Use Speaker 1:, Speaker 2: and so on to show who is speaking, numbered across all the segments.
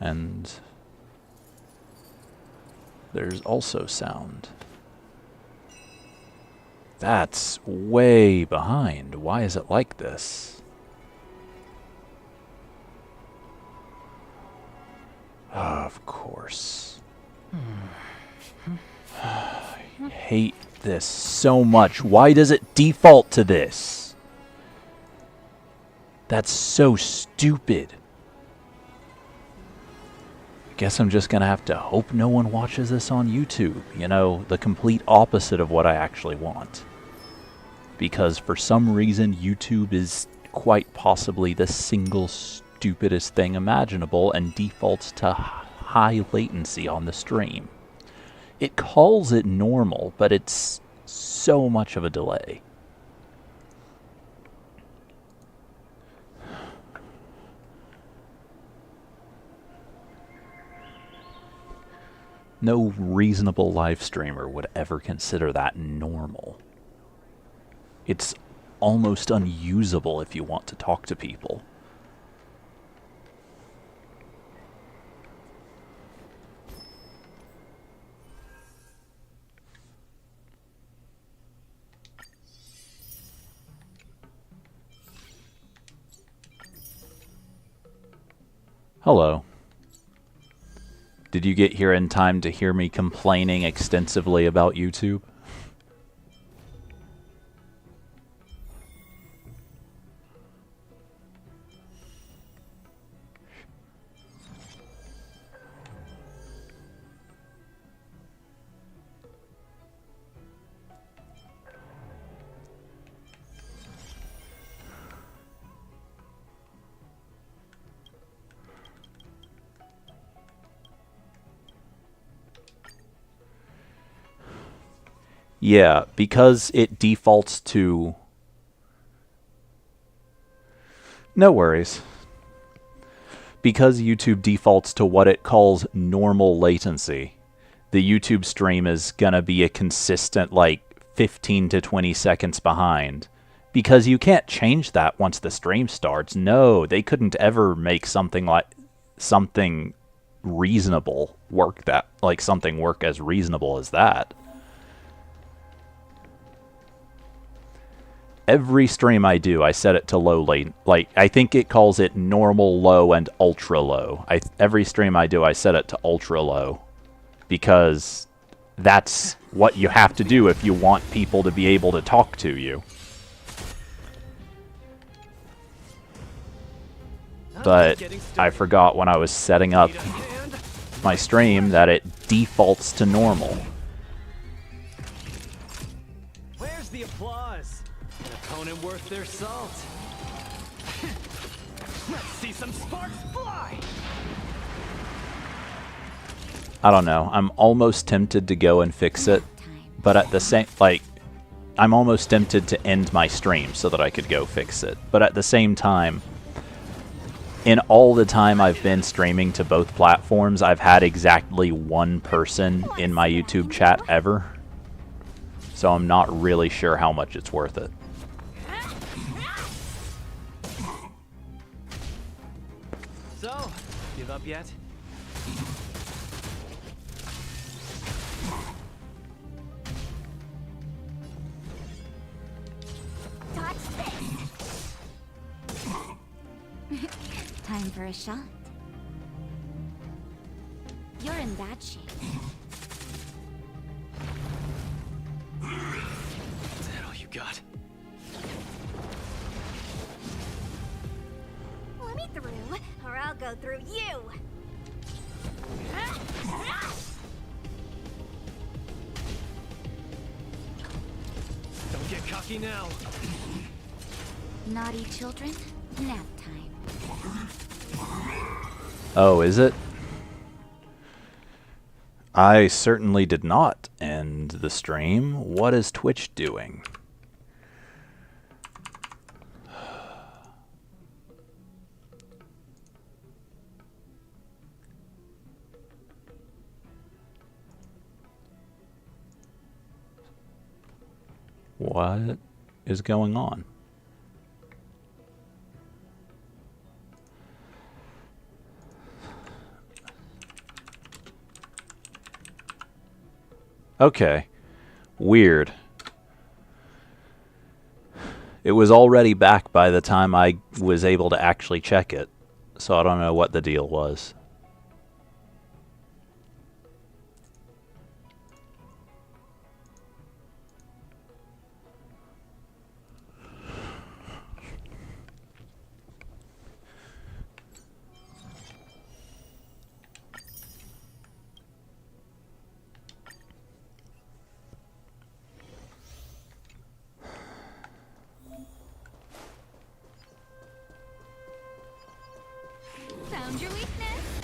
Speaker 1: And there's also sound. That's way behind. Why is it like this? Of course. I hate this so much. Why does it default to this? That's so stupid. I guess I'm just gonna have to hope no one watches this on YouTube. You know, the complete opposite of what I actually want. Because for some reason, YouTube is quite possibly the single stupidest thing imaginable and defaults to high latency on the stream. It calls it normal, but it's so much of a delay. No reasonable live streamer would ever consider that normal. It's almost unusable if you want to talk to people. Hello. Did you get here in time to hear me complaining extensively about YouTube? Yeah, because it defaults to... No worries. Because YouTube defaults to what it calls normal latency, the YouTube stream is gonna be a consistent, like, 15 to 20 seconds behind. Because you can't change that once the stream starts. No, they couldn't ever make something reasonable work that, like, something work as reasonable as that. Every stream I do, I set it to low late. Like, I think it calls it normal, low, and ultra low. Every stream I do, I set it to ultra low. Because that's what you have to do if you want people to be able to talk to you. But I forgot when I was setting up my stream that it defaults to normal.
Speaker 2: Where's the applause? An opponent worth their salt. Let's see some sparks fly.
Speaker 1: I don't know. I'm almost tempted to go and fix it, but at the same, like, I'm almost tempted to end my stream so that I could go fix it. But at the same time, in all the time I've been streaming to both platforms, I've had exactly one person in my YouTube chat ever. So I'm not really sure how much it's worth it.
Speaker 2: So, give up yet?
Speaker 3: Time for a shot. You're in bad shape.
Speaker 2: Is that all you got?
Speaker 3: Let me through, or I'll go through you.
Speaker 2: Don't get cocky now.
Speaker 3: Naughty children, nap time.
Speaker 1: Oh, is it? I certainly did not end the stream. What is Twitch doing? What is going on? Okay. Weird. It was already back by the time I was able to actually check it, so I don't know what the deal was.
Speaker 3: Found your weakness.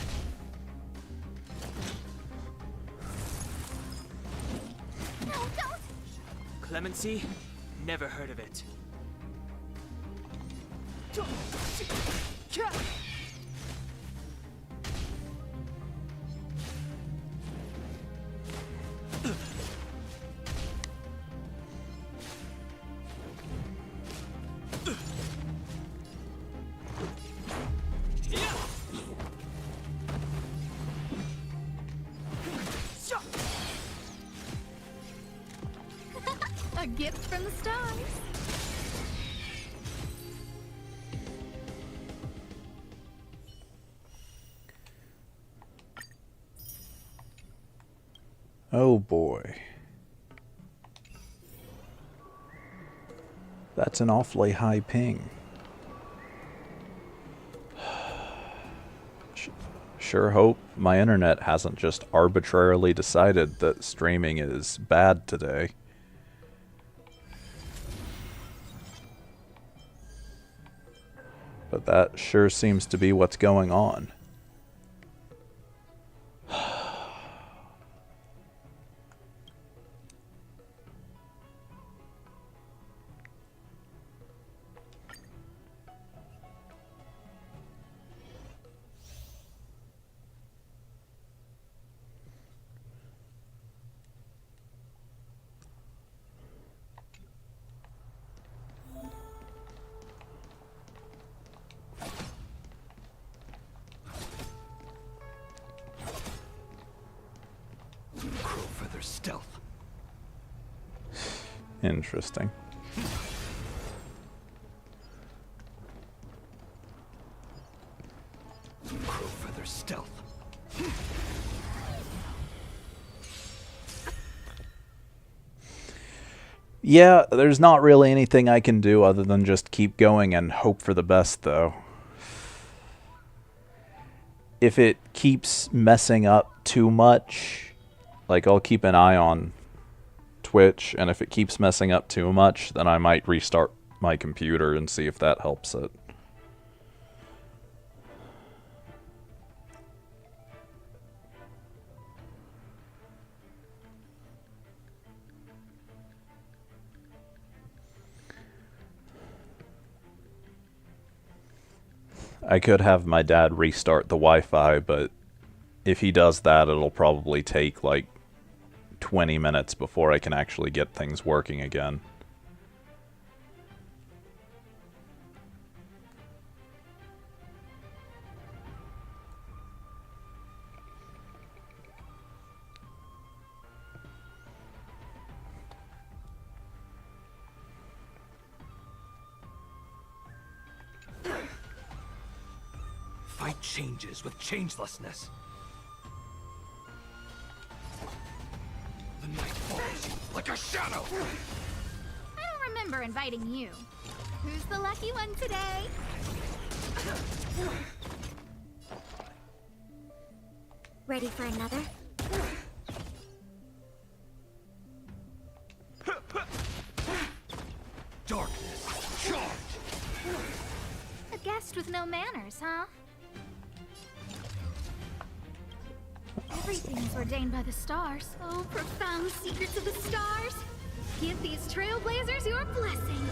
Speaker 3: No, don't!
Speaker 4: Clemency? Never heard of it.
Speaker 3: A gift from the stars.
Speaker 1: Oh boy. That's an awfully high ping. Sure hope my internet hasn't just arbitrarily decided that streaming is bad today. But that sure seems to be what's going on.
Speaker 2: Crowfeather stealth.
Speaker 1: Interesting.
Speaker 2: Crowfeather stealth.
Speaker 1: Yeah, there's not really anything I can do other than just keep going and hope for the best, though. If it keeps messing up too much, like, I'll keep an eye on Twitch, and if it keeps messing up too much, then I might restart my computer and see if that helps it. I could have my dad restart the Wi-Fi, but if he does that, it'll probably take like 20 minutes before I can actually get things working again.
Speaker 2: Fight changes with changelessness. The night follows you like a shadow.
Speaker 3: I don't remember inviting you. Who's the lucky one today? Ready for another?
Speaker 2: Darkness, charge!
Speaker 3: A guest with no manners, huh? Everything is ordained by the stars. Oh, profound secrets of the stars. Give these trailblazers your blessing.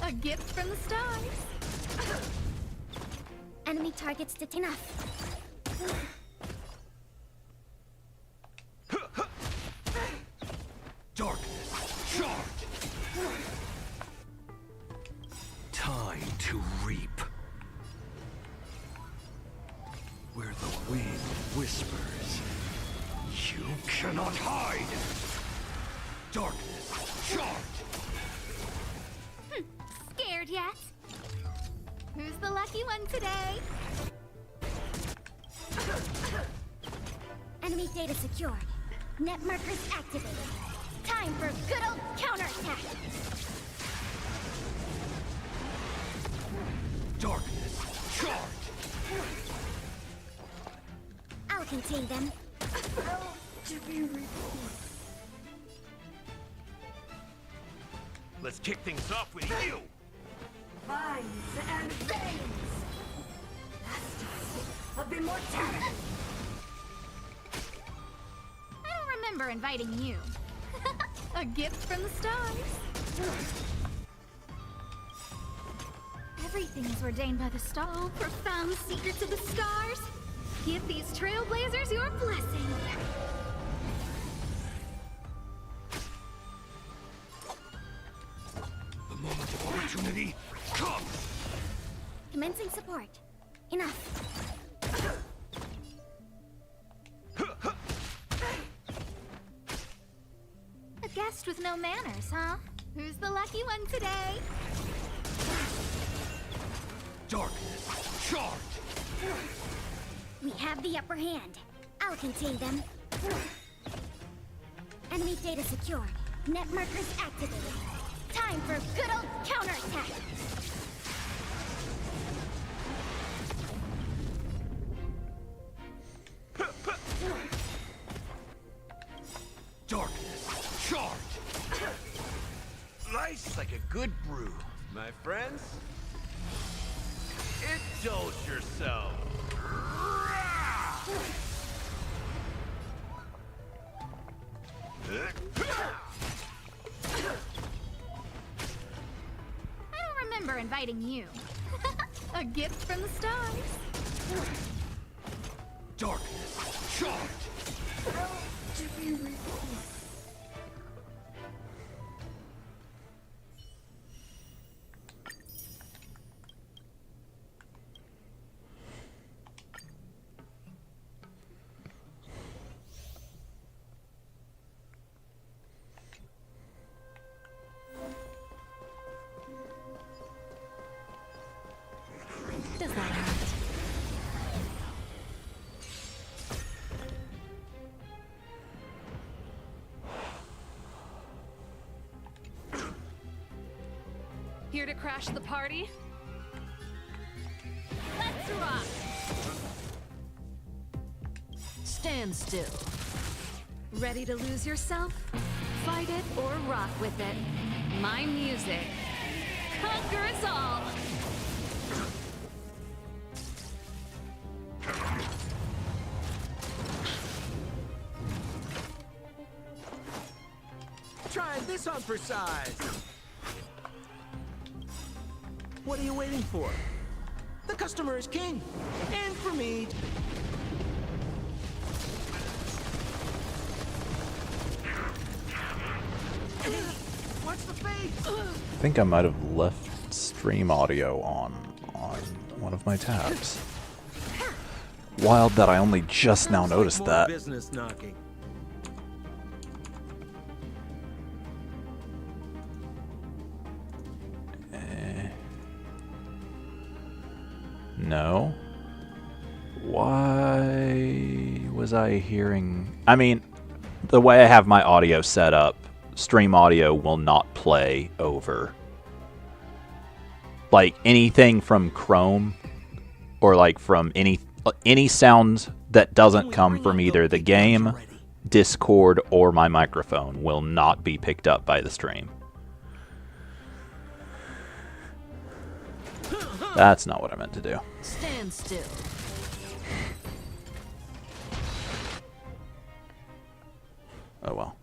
Speaker 3: A gift from the stars. Enemy targets to enough.
Speaker 2: Darkness, charge! Time to reap. Where the wind
Speaker 5: whispers. You cannot hide! Darkness, charge!
Speaker 3: Scared yet? Who's the lucky one today? Enemy data secured. Net markers activated. Time for good old counterattack!
Speaker 5: Darkness, charge!
Speaker 3: I'll contain them.
Speaker 5: Let's kick things off with you!
Speaker 6: Vines and veins! Masters of immortality!
Speaker 3: I don't remember inviting you. A gift from the stars. Everything is ordained by the star. Oh, profound secrets of the stars. Give these trailblazers your blessing.
Speaker 5: The moment of opportunity comes!
Speaker 3: Commencing support. Enough. A guest with no manners, huh? Who's the lucky one today?
Speaker 5: Darkness, charge!
Speaker 3: We have the upper hand. I'll contain them. Enemy data secured. Net markers activated. Time for good old counterattack!
Speaker 5: Darkness, charge! Life's like a good brew, my friends. Indulge yourself.
Speaker 3: I don't remember inviting you. A gift from the stars.
Speaker 5: Darkness, charge!
Speaker 3: Does that hurt?
Speaker 7: Here to crash the party?
Speaker 3: Let's rock!
Speaker 7: Stand still. Ready to lose yourself? Fight it or rock with it. My music. Conquer us all!
Speaker 8: Try this on for size. What are you waiting for? The customer is king. And for me. Watch the face.
Speaker 1: I think I might have left stream audio on one of my tabs. Wild that I only just now noticed
Speaker 8: More
Speaker 1: that.
Speaker 8: business knocking.
Speaker 1: No. Why was I hearing... I mean, the way I have my audio set up, stream audio will not play over. Like, anything from Chrome, or like from any sound that doesn't come from either the game, Discord, or my microphone will not be picked up by the stream. That's not what I meant to do.
Speaker 7: Stand still.
Speaker 1: Oh well.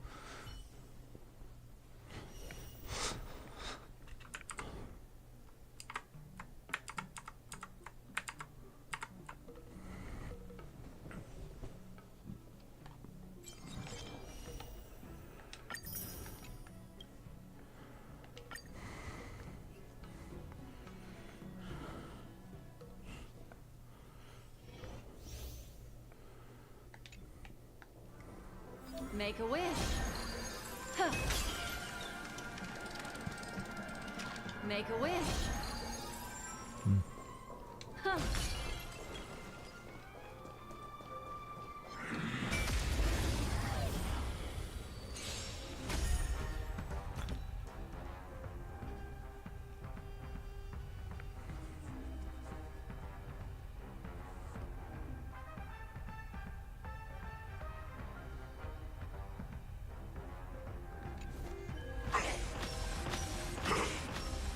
Speaker 7: Make a wish. Huh. Make a wish. Huh.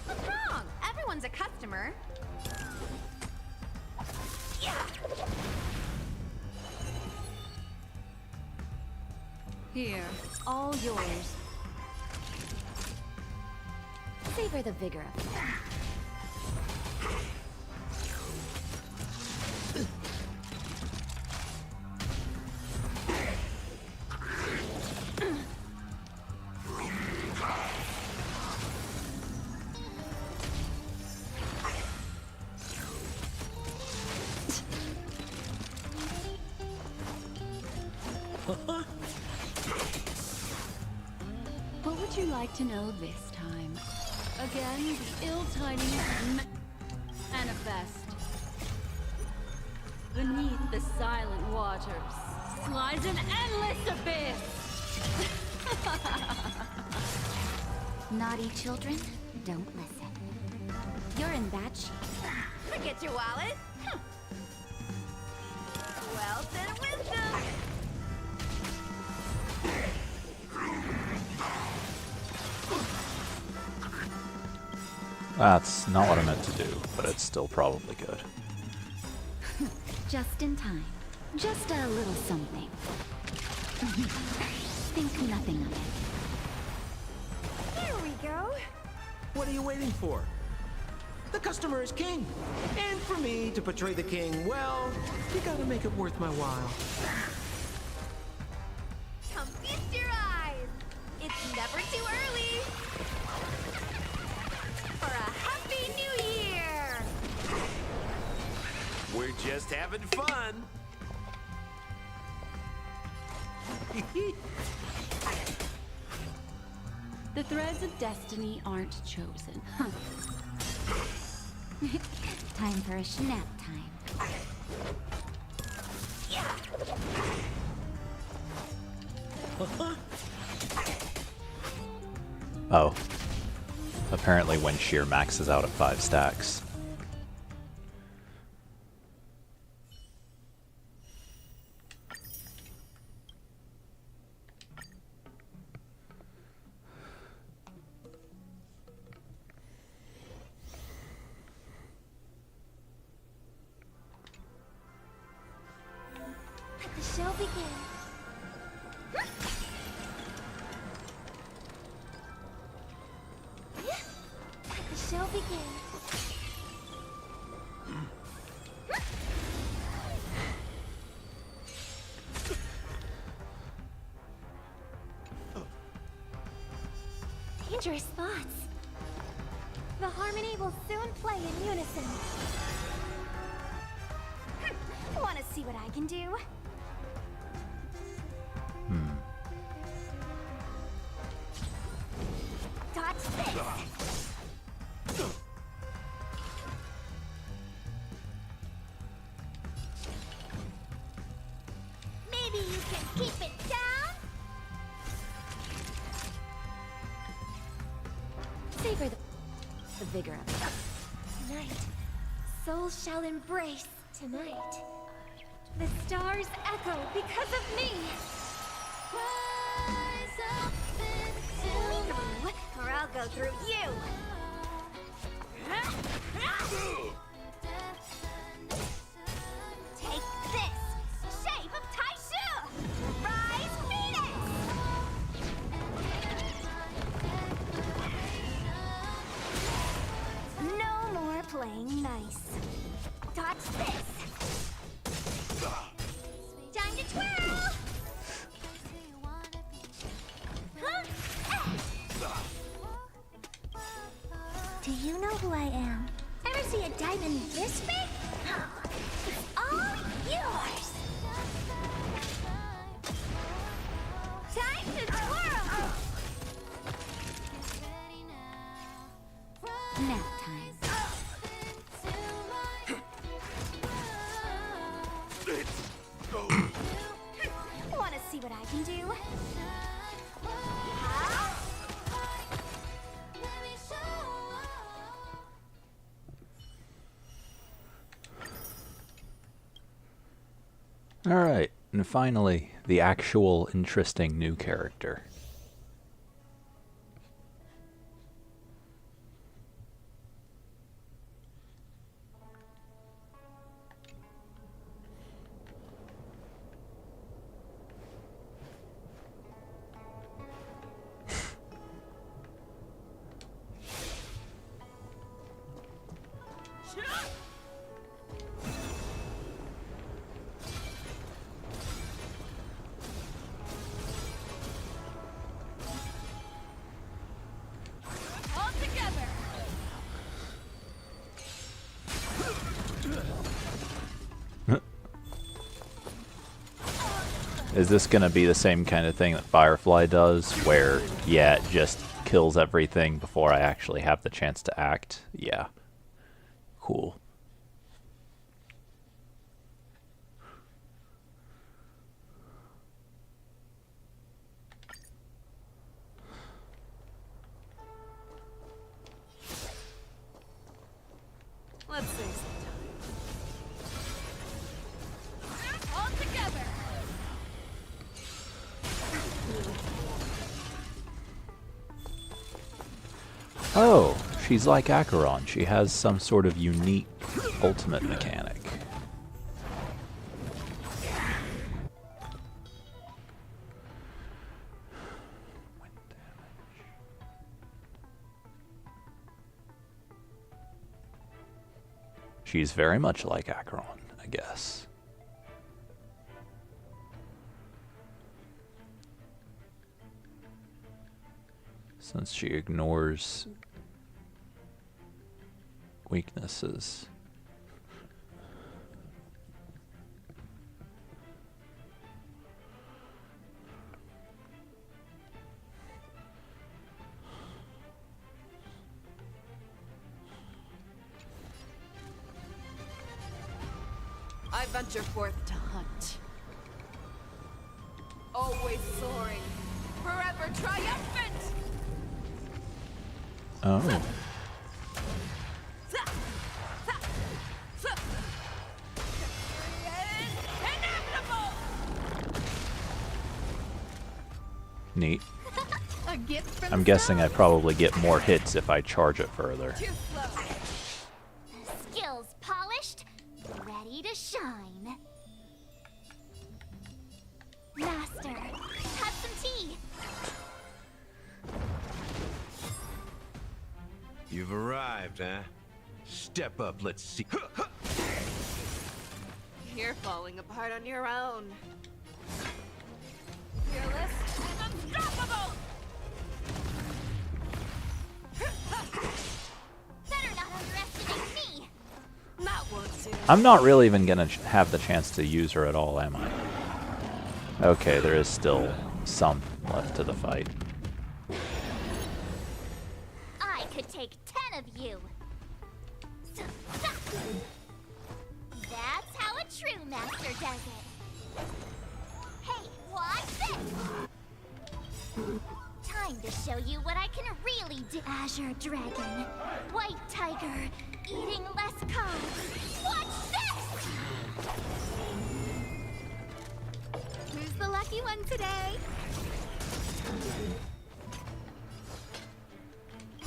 Speaker 3: What's wrong? Everyone's a customer.
Speaker 7: Here, all yours. Savor the vigor of it. What would you like to know this time? Again, the ill-tidings manifest. Beneath the silent waters lies an endless abyss.
Speaker 3: Naughty children, don't listen. You're in bad shape. Forget your wallet. Wealth and wisdom.
Speaker 1: That's not what I meant to do, but it's still probably good.
Speaker 3: Just in time. Just a little something. Think nothing of it. Here we go.
Speaker 8: What are you waiting for? The customer is king. And for me to portray the king, well, you gotta make it worth my while.
Speaker 3: Come feast your eyes. It's never too early. For a happy new year.
Speaker 5: We're just having fun.
Speaker 7: The threads of destiny aren't chosen.
Speaker 3: Time for a snap time.
Speaker 1: Oh. Apparently when Sheer maxes out at 5 stacks.
Speaker 3: Let the show begin. Let the show begin. Dangerous thoughts. The harmony will soon play in unison. Want to see what I can do? Dodge this! Maybe you can keep it down? Savor the vigor of it. Tonight, souls shall embrace. Tonight, the stars echo because of me. Rise up into or I'll go through you. Take this, shape of Taishu. Rise, Phoenix. No more playing nice. Dodge this. Time to twirl! Do you know who I am? Ever see a diamond this big? It's all yours!
Speaker 1: Alright, and finally, the actual interesting new character.
Speaker 7: All together.
Speaker 1: Is this gonna be the same kind of thing that Firefly does, where, yeah, it just kills everything before I actually have the chance to act? Yeah. Cool.
Speaker 7: Let's save some time. All together.
Speaker 1: Oh, she's like Acheron. She has some sort of unique ultimate mechanic. She's very much like Acheron, I guess. Since she ignores weaknesses.
Speaker 7: I venture forth to hunt. Always soaring, forever triumphant!
Speaker 1: Oh. Neat.
Speaker 7: A gift from
Speaker 1: I'm guessing I probably get more hits if I charge it further.
Speaker 7: too slow.
Speaker 3: Skills polished, ready to shine. Master, have some tea.
Speaker 5: You've arrived, huh? Step up, let's see.
Speaker 7: You're falling apart on your own. Fearless, unstoppable!
Speaker 3: Better not underestimate me.
Speaker 7: That won't do.
Speaker 1: I'm not really even gonna have the chance to use her at all, am I? Okay, there is still some left to the fight.
Speaker 3: I could take 10 of you. That's how a true master does it. Hey, watch this! Time to show you what I can really do. Azure Dragon, White Tiger, eating less carbs. Watch this! Who's the lucky one today?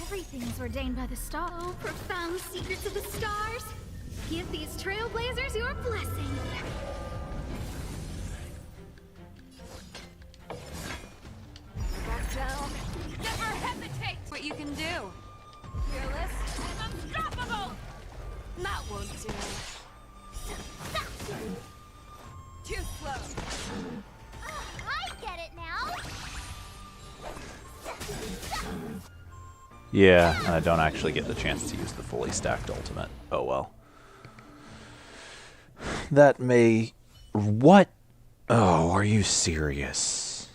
Speaker 3: Everything's ordained by the stars. Oh, profound secrets of the stars. Give these trailblazers your blessing.
Speaker 7: Back down. Never hesitate! What you can do. Fearless, unstoppable! That won't do. Too slow.
Speaker 3: I get it now.
Speaker 1: Yeah, I don't actually get the chance to use the fully stacked ultimate. Oh well. That may... What? Oh, are you serious?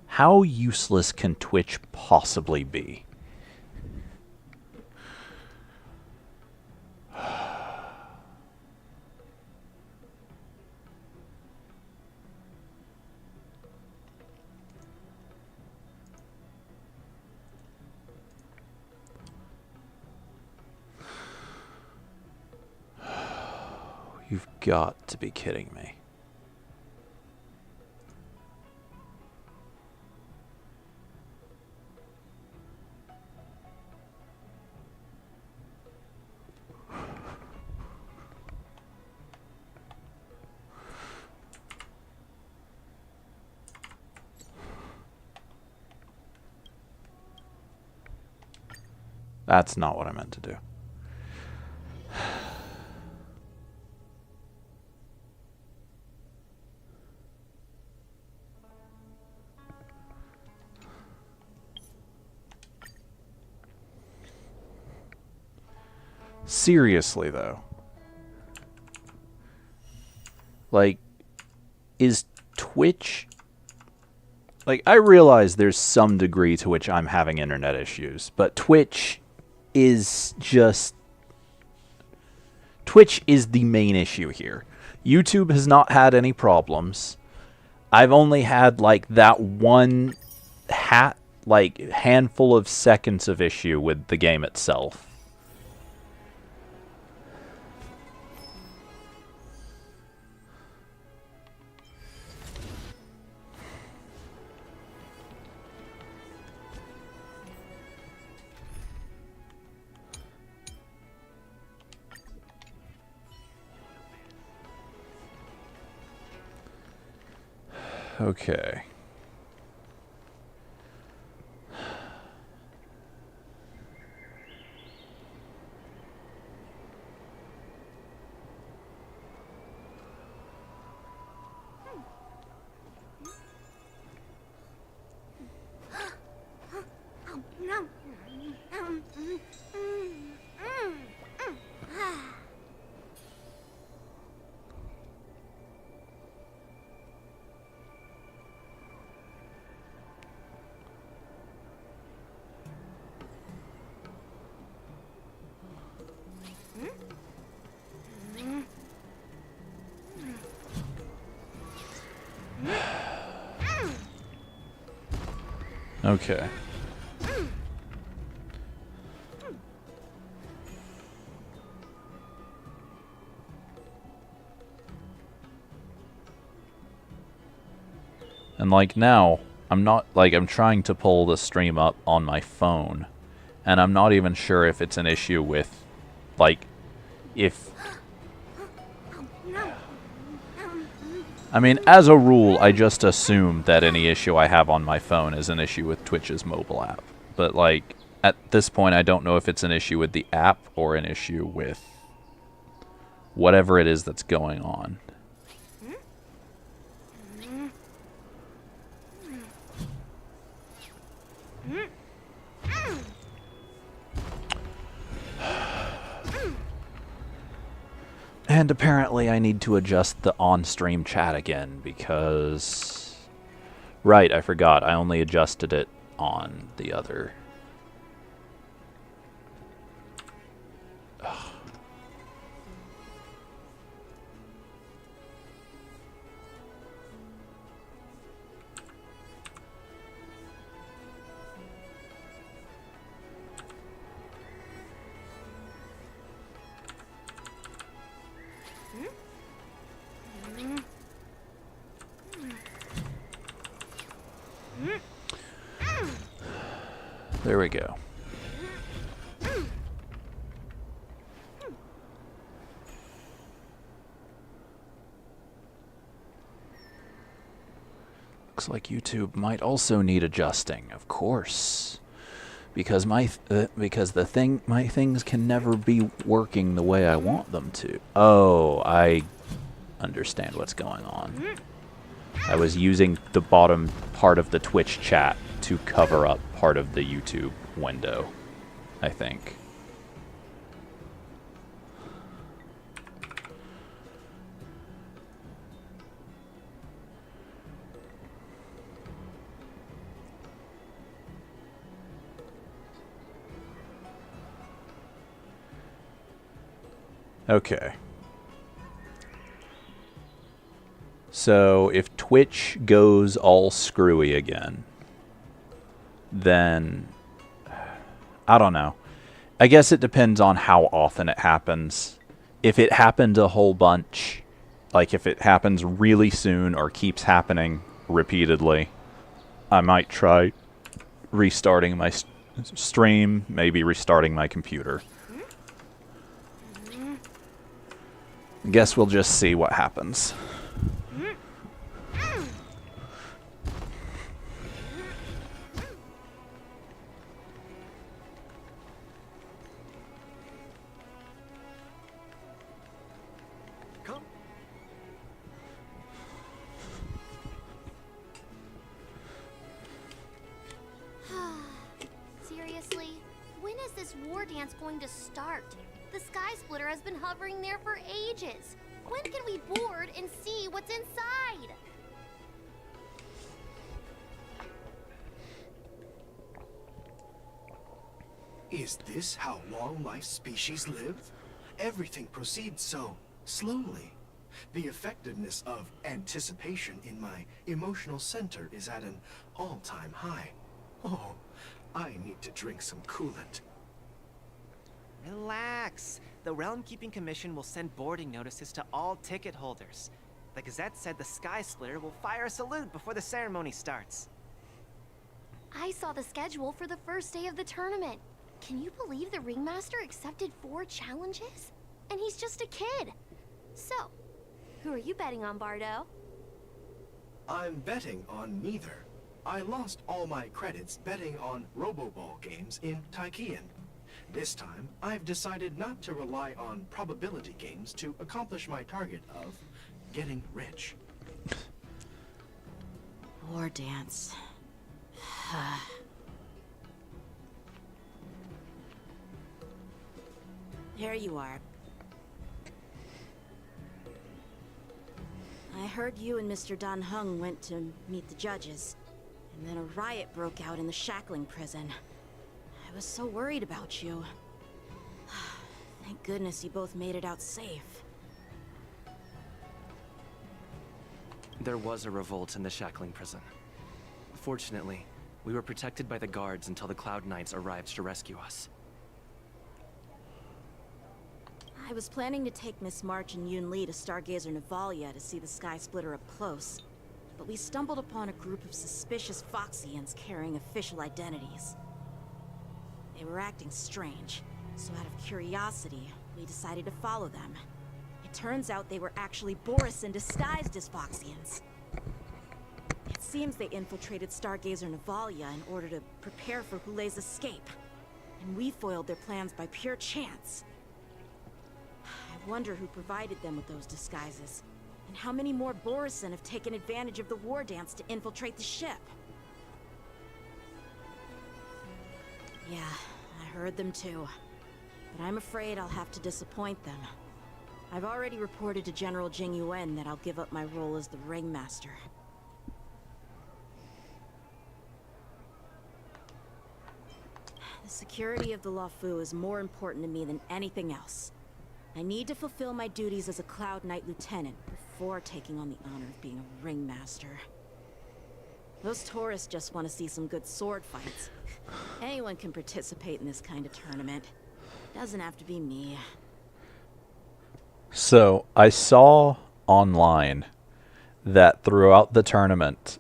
Speaker 1: How useless can Twitch possibly be? You've got to be kidding me. That's not what I meant to do. Seriously, though. Like, is Twitch... Like, I realize there's some degree to which I'm having internet issues, but Twitch is just... Twitch is the main issue here. YouTube has not had any problems. I've only had, like, that one handful of seconds of issue with the game itself. Okay. Okay. And like now, I'm trying to pull the stream up on my phone, and I'm not even sure if it's an issue with, like, if... I mean, as a rule, I just assume that any issue I have on my phone is an issue with Twitch's mobile app. But, like, at this point, I don't know if it's an issue with the app or an issue with whatever it is that's going on. And apparently I need to adjust the on-stream chat again because... Right, I forgot. I only adjusted it on the other... Ugh. There we go. Looks like YouTube might also need adjusting, of course, because my things can never be working the way I want them to. Oh, I understand what's going on. I was using the bottom part of the Twitch chat to cover up part of the YouTube window, I think. Okay. So if Twitch goes all screwy again, then I don't know. I guess it depends on how often it happens. if it happened a whole bunch, like if it happens really soon or keeps happening repeatedly, I might try restarting my stream, maybe restarting my computer. Guess we'll just see what happens.
Speaker 4: Come.
Speaker 3: Seriously? When is this war dance going to start? The Sky Splitter has been hovering there for ages. When can we board and see what's inside?
Speaker 9: Is this how long-life species live? Everything proceeds so slowly. The effectiveness of anticipation in my emotional center is at an all-time high. Oh, I need to drink some coolant.
Speaker 4: Relax. The Realm Keeping Commission will send boarding notices to all ticket holders. The Gazette said the Sky Splitter will fire a salute before the ceremony starts.
Speaker 3: I saw the schedule for the first day of the tournament. Can you believe the Ringmaster accepted 4 challenges? And he's just a kid. So, who are you betting on, Bardo?
Speaker 9: I'm betting on neither. I lost all my credits betting on Roboball games in Tychean. This time, I've decided not to rely on probability games to accomplish my target of getting rich.
Speaker 6: War dance. There you are. I heard you and Mr. Dan Heng went to meet the judges, and then a riot broke out in the shackling prison. I was so worried about you. Thank goodness you both made it out safe.
Speaker 4: There was a revolt in the shackling prison. Fortunately, we were protected by the guards until the Cloud Knights arrived to rescue us.
Speaker 6: I was planning to take Miss March and Yun Li to Stargazer Navalia to see the Sky Splitter up close, but we stumbled upon a group of suspicious Foxians carrying official identities. They were acting strange, so out of curiosity, we decided to follow them. It turns out they were actually Borisin disguised as Foxians. It seems they infiltrated Stargazer Navalia in order to prepare for Hulei's escape, and we foiled their plans by pure chance. I wonder who provided them with those disguises, and how many more Borisin have taken advantage of the war dance to infiltrate the ship. Yeah, I heard them too. But I'm afraid I'll have to disappoint them. I've already reported to General Jing Yuan that I'll give up my role as the Ringmaster. The security of the Luofu is more important to me than anything else. I need to fulfill my duties as a Cloud Knight Lieutenant before taking on the honor of being a Ringmaster. Those tourists just want to see some good sword fights. Anyone can participate in this kind of tournament. Doesn't have to be me.
Speaker 1: So, I saw online that throughout the tournament,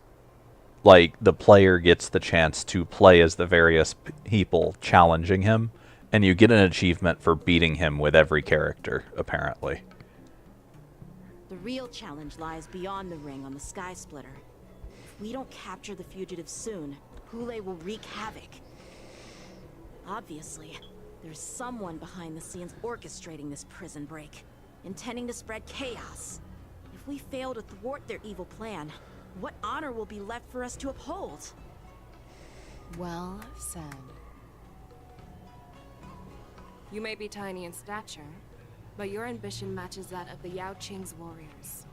Speaker 1: like, the player gets the chance to play as the various people challenging him, and you get an achievement for beating him with every character, apparently.
Speaker 6: The real challenge lies beyond the ring on the Sky Splitter. If we don't capture the fugitives soon, Hulei will wreak havoc. Obviously, there's someone behind the scenes orchestrating this prison break, intending to spread chaos. If we fail to thwart their evil plan, what honor will be left for us to uphold?
Speaker 10: Well said. You may be tiny in stature, but your ambition matches that of the Yao Qing's warriors.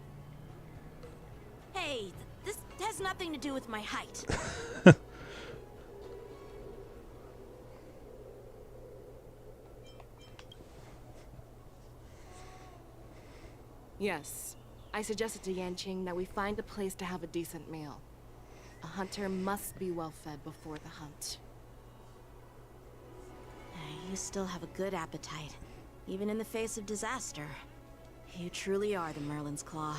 Speaker 6: Hey, this has nothing to do with my height.
Speaker 10: Yes, I suggested to Yanqing that we find a place to have a decent meal. A hunter must be well fed before the hunt.
Speaker 6: You still have a good appetite. even in the face of disaster. You truly are the Merlin's Claw.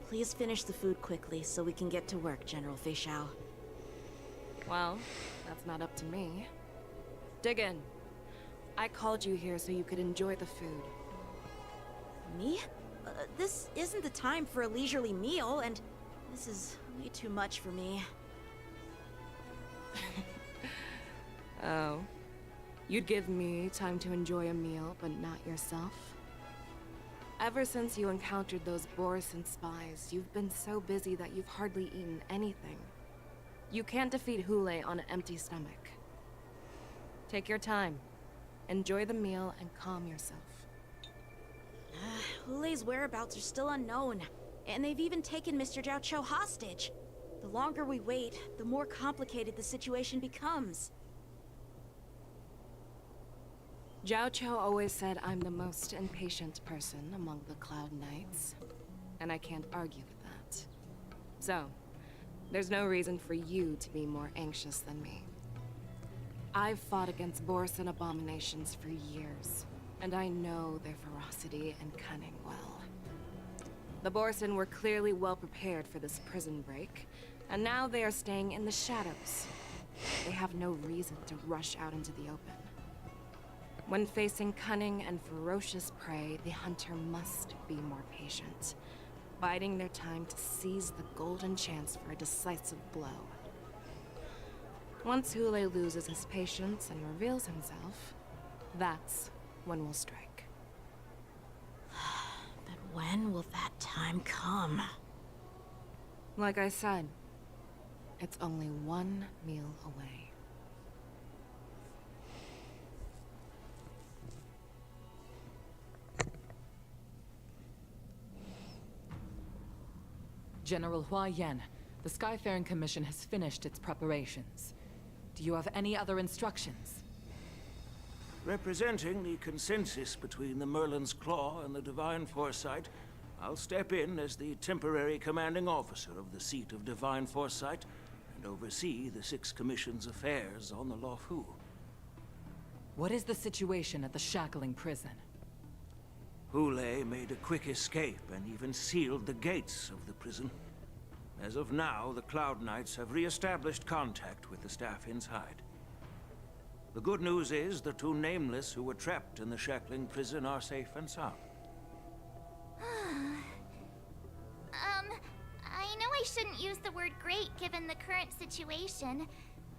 Speaker 6: Please finish the food quickly so we can get to work, General Fei Xiao.
Speaker 10: Well, that's not up to me. Dig in. I called you here so you could enjoy the food.
Speaker 6: Me? This isn't the time for a leisurely meal, and this is way too much for me.
Speaker 10: Oh. You'd give me time to enjoy a meal, but not yourself? Ever since you encountered those Borisin spies, you've been so busy that you've hardly eaten anything. You can't defeat Hule on an empty stomach. Take your time. Enjoy the meal and calm yourself.
Speaker 6: Hule's whereabouts are still unknown, and they've even taken Mr. Jiao Cho hostage. The longer we wait, the more complicated the situation becomes.
Speaker 10: Jiao Cho always said I'm the most impatient person among the Cloud Knights, and I can't argue with that. So, there's no reason for you to be more anxious than me. I've fought against Borisin abominations for years, and I know their ferocity and cunning well. The Borisin were clearly well prepared for this prison break, and now they are staying in the shadows. They have no reason to rush out into the open. When facing cunning and ferocious prey, the hunter must be more patient, biding their time to seize the golden chance for a decisive blow. Once Hule loses his patience and reveals himself, that's when we'll strike.
Speaker 6: But when will that time come?
Speaker 10: Like I said, it's only one meal away.
Speaker 11: General Hua Yan, the Skyfaring Commission has finished its preparations. Do you have any other instructions?
Speaker 12: Representing the consensus between the Merlin's Claw and the Divine Foresight, I'll step in as the temporary commanding officer of the seat of Divine Foresight and oversee the Six Commission's affairs on the Luofu.
Speaker 11: What is the situation at the Shackling Prison?
Speaker 12: Hule made a quick escape and even sealed the gates of the prison. As of now, the Cloud Knights have re-established contact with the staff inside. The good news is the two Nameless who were trapped in the Shackling Prison are safe and sound.
Speaker 3: I know I shouldn't use the word great given the current situation,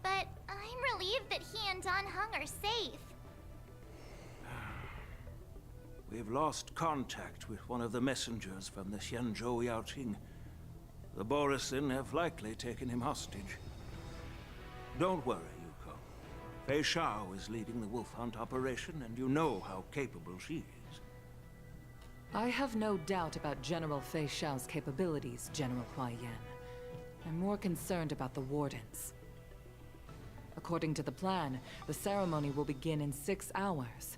Speaker 3: but I'm relieved that he and Dan Heng are safe.
Speaker 12: We've lost contact with one of the messengers from the Xianzhou Yaoqing. The Borisin have likely taken him hostage. Don't worry, Yuko. Fei Xiao is leading the wolf hunt operation, and you know how capable she is.
Speaker 11: I have no doubt about General Fei Xiao's capabilities, General Hua Yan. I'm more concerned about the Wardens. According to the plan, the ceremony will begin in 6 hours.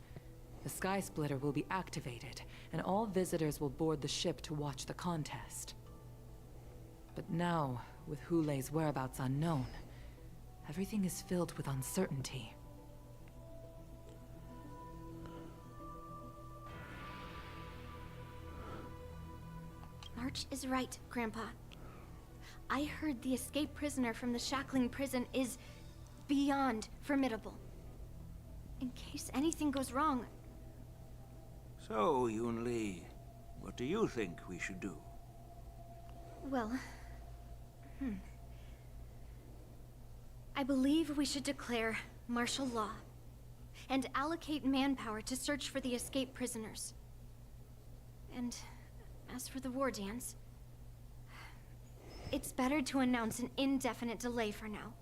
Speaker 11: The Sky Splitter will be activated, and all visitors will board the ship to watch the contest. But now, with Hule's whereabouts unknown, everything is filled with uncertainty.
Speaker 13: March is right, Grandpa. I heard the escaped prisoner from the Shackling Prison is beyond formidable. In case anything goes wrong.
Speaker 12: So, Yunli, what do you think we should do?
Speaker 13: Well... I believe we should declare martial law and allocate manpower to search for the escaped prisoners. And as for the war dance, it's better to announce an indefinite delay for now.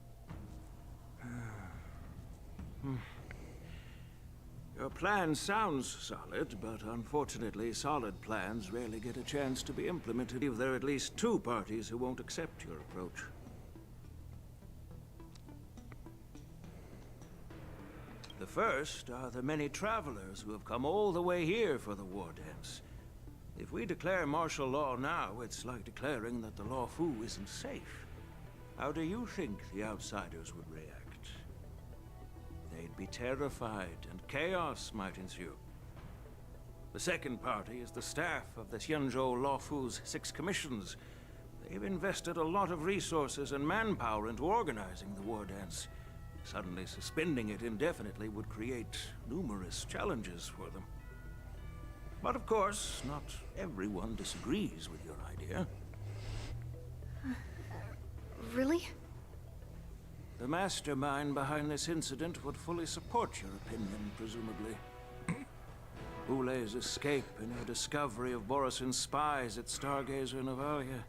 Speaker 12: Your plan sounds solid, but unfortunately solid plans rarely get a chance to be implemented if there are at least 2 parties who won't accept your approach. The first are the many travelers who have come all the way here for the war dance. If we declare martial law now, it's like declaring that the Luofu isn't safe. How do you think the outsiders would react? They'd be terrified, and chaos might ensue. The second party is the staff of the Xianzhou Luofu's 6 commissions. They've invested a lot of resources and manpower into organizing the war dance. Suddenly suspending it indefinitely would create numerous challenges for them. But of course, not everyone disagrees with your idea.
Speaker 13: Really?
Speaker 12: The mastermind behind this incident would fully support your opinion, presumably. Ule's escape and your discovery of Borisin's spies at Stargazer Navalia.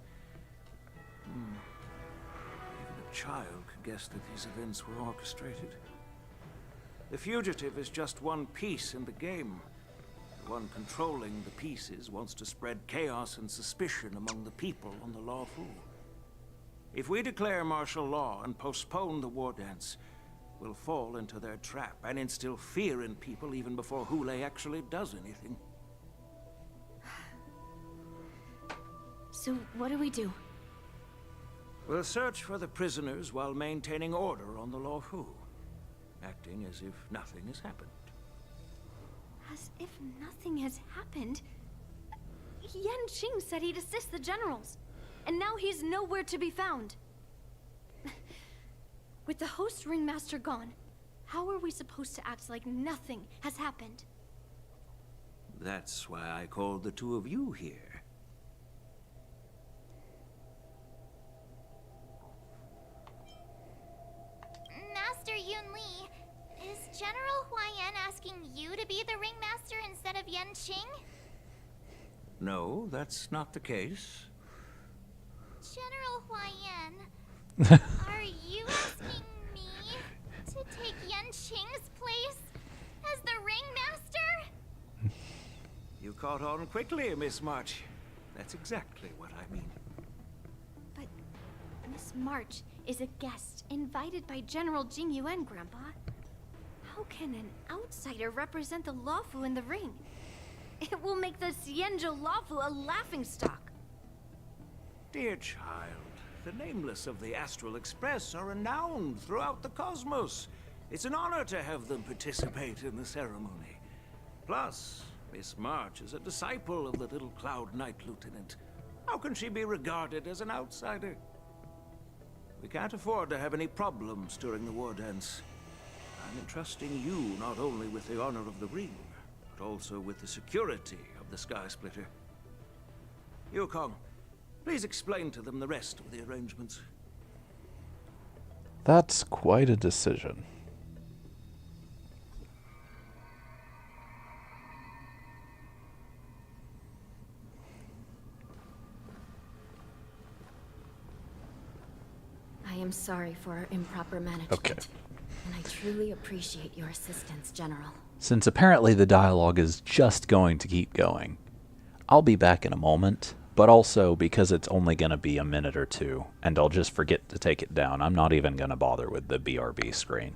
Speaker 12: Even a child could guess that these events were orchestrated. The fugitive is just one piece in the game. The one controlling the pieces wants to spread chaos and suspicion among the people on the Luofu. If we declare martial law and postpone the war dance, we'll fall into their trap and instill fear in people even before Hule actually does anything.
Speaker 13: So what do we do?
Speaker 12: We'll search for the prisoners while maintaining order on the Luofu, acting as if nothing has happened.
Speaker 13: As if nothing has happened? Yanqing said he'd assist the generals, and now he's nowhere to be found. With the host ringmaster gone, how are we supposed to act like nothing has happened?
Speaker 12: That's why I called the two of you here.
Speaker 3: Master Yunli, is General Huaiyan asking you to be the ringmaster instead of Yanqing?
Speaker 12: No, that's not the case.
Speaker 3: General Huaiyan, are you asking me to take Yanqing's place as the ringmaster?
Speaker 12: You caught on quickly, Miss March. That's exactly what I mean.
Speaker 13: But Miss March is a guest invited by General Jing Yuan, Grandpa. How can an outsider represent the Luofu in the ring? It will make the Xianzhou Luofu a laughingstock.
Speaker 12: Dear child, the Nameless of the Astral Express are renowned throughout the cosmos. It's an honor to have them participate in the ceremony. Plus, Miss March is a disciple of the Little Cloud Knight Lieutenant. How can she be regarded as an outsider? We can't afford to have any problems during the war dance. I'm entrusting you not only with the honor of the ring, but also with the security of the Sky Splitter. Yukong, please explain to them the rest of the arrangements.
Speaker 1: That's quite a decision.
Speaker 6: I am sorry for our improper management.
Speaker 1: Okay.
Speaker 6: And I truly appreciate your assistance, General.
Speaker 1: Since apparently the dialogue is just going to keep going, I'll be back in a moment, but also because it's only going to be a minute or two, and I'll just forget to take it down. I'm not even going to bother with the BRB screen.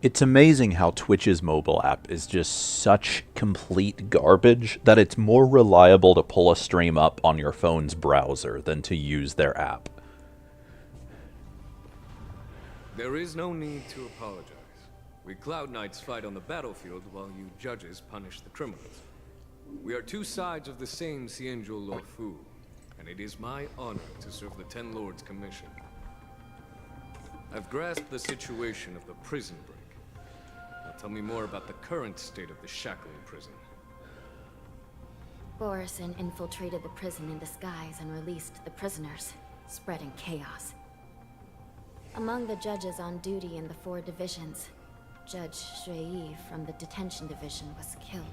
Speaker 1: It's amazing how Twitch's mobile app is just such complete garbage that it's more reliable to pull a stream up on your phone's browser than to use their app.
Speaker 14: There is no need to apologize. We Cloud Knights fight on the battlefield while you judges punish the criminals. We are two sides of the same Xianzhou Luofu, and it is my honor to serve the Ten Lords' commission. I've grasped the situation of the prison break. Now tell me more about the current state of the Shackling prison.
Speaker 6: Borisin infiltrated the prison in disguise and released the prisoners, spreading chaos. Among the judges on duty in the 4 divisions, Judge Shui from the detention division was killed,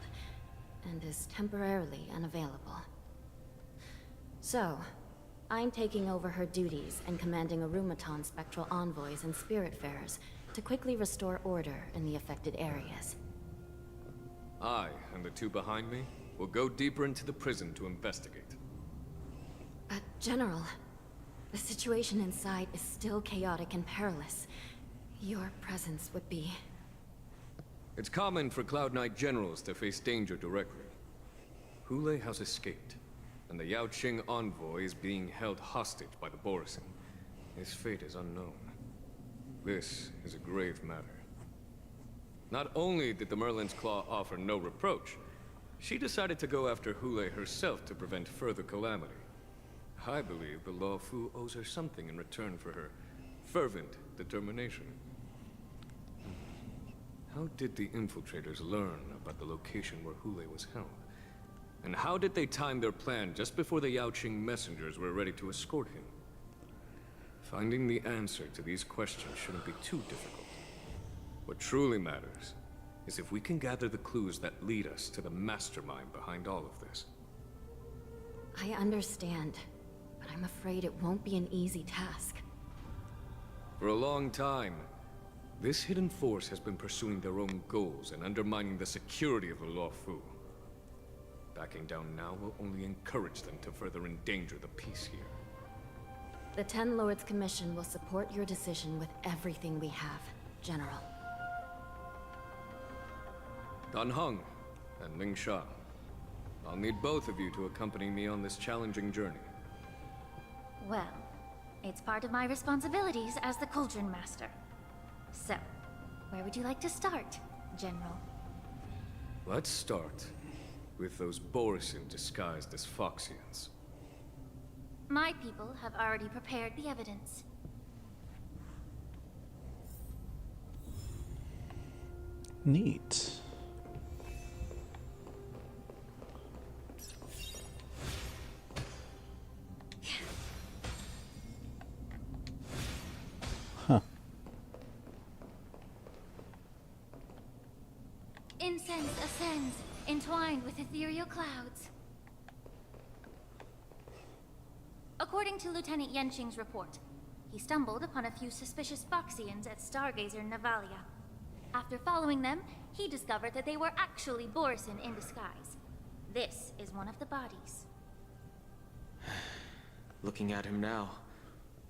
Speaker 6: and is temporarily unavailable. So, I'm taking over her duties and commanding Arumaton spectral envoys and spiritfarers to quickly restore order in the affected areas.
Speaker 14: I, and the 2 behind me, will go deeper into the prison to investigate.
Speaker 6: But, General, the situation inside is still chaotic and perilous. Your presence would be...
Speaker 14: It's common for Cloud Knight generals to face danger directly. Hulei has escaped, and the Yaoqing envoy is being held hostage by the Borisin. His fate is unknown. This is a grave matter. Not only did the Merlin's Claw offer no reproach, she decided to go after Hulei herself to prevent further calamity. I believe the Luofu owes her something in return for her fervent determination. How did the infiltrators learn about the location where Hulei was held? And how did they time their plan just before the Yaoqing messengers were ready to escort him? Finding the answer to these questions shouldn't be too difficult. What truly matters is if we can gather the clues that lead us to the mastermind behind all of this.
Speaker 6: I understand, but I'm afraid it won't be an easy task.
Speaker 14: For a long time, this hidden force has been pursuing their own goals and undermining the security of the Luofu. Backing down now will only encourage them to further endanger the peace here.
Speaker 6: The Ten Lords Commission will support your decision with everything we have, General.
Speaker 14: Dan Heng and Ling Sha, I'll need both of you to accompany me on this challenging journey.
Speaker 3: Well, it's part of my responsibilities as the Cauldron Master. So, where would you like to start, General?
Speaker 14: Let's start with those Borisin disguised as Foxians.
Speaker 3: My people have already prepared the evidence.
Speaker 1: Neat. Huh.
Speaker 3: Incense ascends, entwined with ethereal clouds. According to Lieutenant Yanqing's report, he stumbled upon a few suspicious Foxians at Stargazer Navalia. After following them, he discovered that they were actually Borisin in disguise. This is one of the bodies.
Speaker 15: Looking at him now,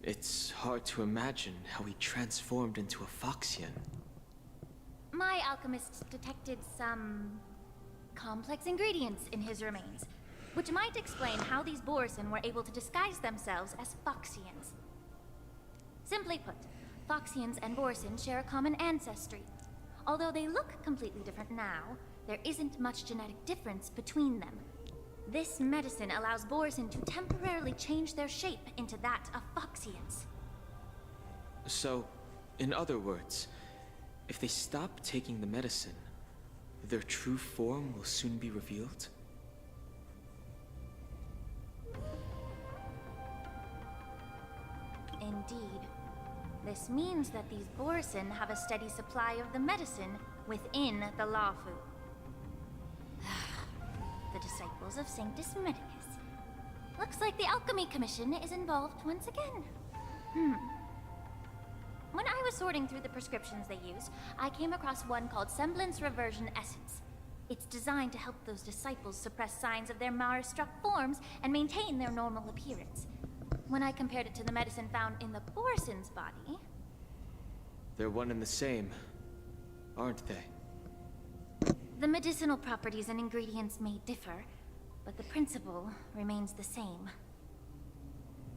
Speaker 15: it's hard to imagine how he transformed into a Foxian.
Speaker 3: My alchemists detected some complex ingredients in his remains, which might explain how these Borisin were able to disguise themselves as Foxians. Simply put, Foxians and Borisin share a common ancestry. Although they look completely different now, there isn't much genetic difference between them. This medicine allows Borisin to temporarily change their shape into that of Foxians.
Speaker 15: So, in other words, if they stop taking the medicine, their true form will soon be revealed?
Speaker 3: Indeed. This means that these Borisin have a steady supply of the medicine within the Luofu. The disciples of Sanctus Medicus. Looks like the Alchemy Commission is involved once again. When I was sorting through the prescriptions they use, I came across one called Semblance Reversion Essence. It's designed to help those disciples suppress signs of their Mara-struck forms and maintain their normal appearance. When I compared it to the medicine found in the Borisin's body...
Speaker 15: They're one and the same. aren't they?
Speaker 3: The medicinal properties and ingredients may differ, but the principle remains the same.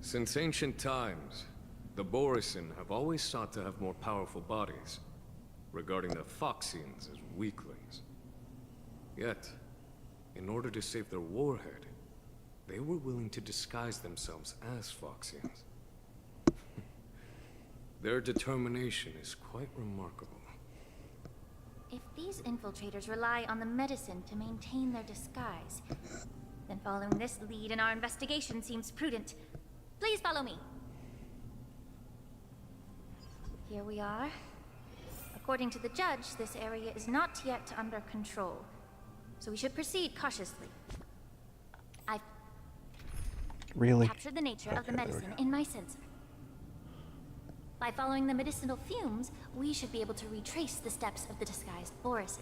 Speaker 14: Since ancient times, the Borisin have always sought to have more powerful bodies, regarding the Foxians as weaklings. Yet, in order to save their warhead, they were willing to disguise themselves as Foxians. Their determination is quite remarkable.
Speaker 3: If these infiltrators rely on the medicine to maintain their disguise, then following this lead in our investigation seems prudent. Please follow me. Here we are. According to the judge, this area is not yet under control, so we should proceed cautiously. I've captured the nature of the medicine in my sensor. By following the medicinal fumes, we should be able to retrace the steps of the disguised Borisin.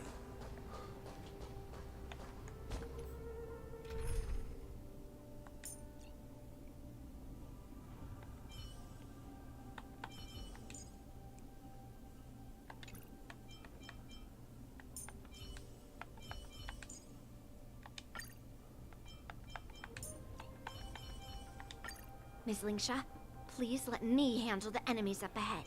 Speaker 13: Miss Lingsha, please let me handle the enemies up ahead.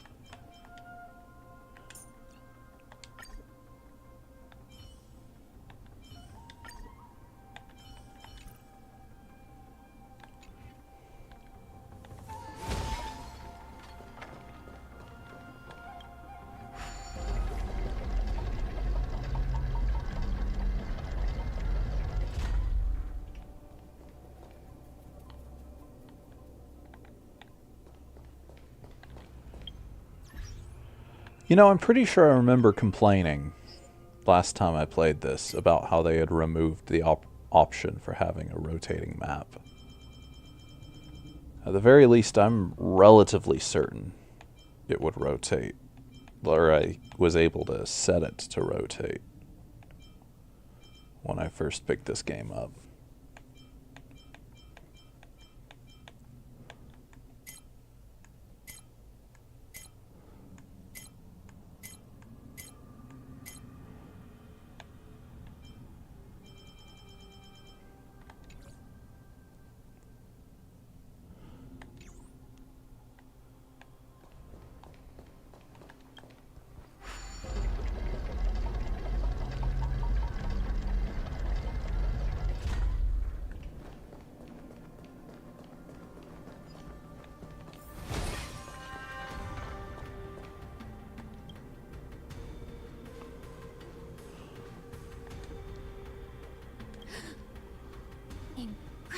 Speaker 1: You know, I'm pretty sure I remember complaining last time I played this about how they had removed the option for having a rotating map. At the very least, I'm relatively certain it would rotate, or I was able to set it to rotate when I first picked this game up.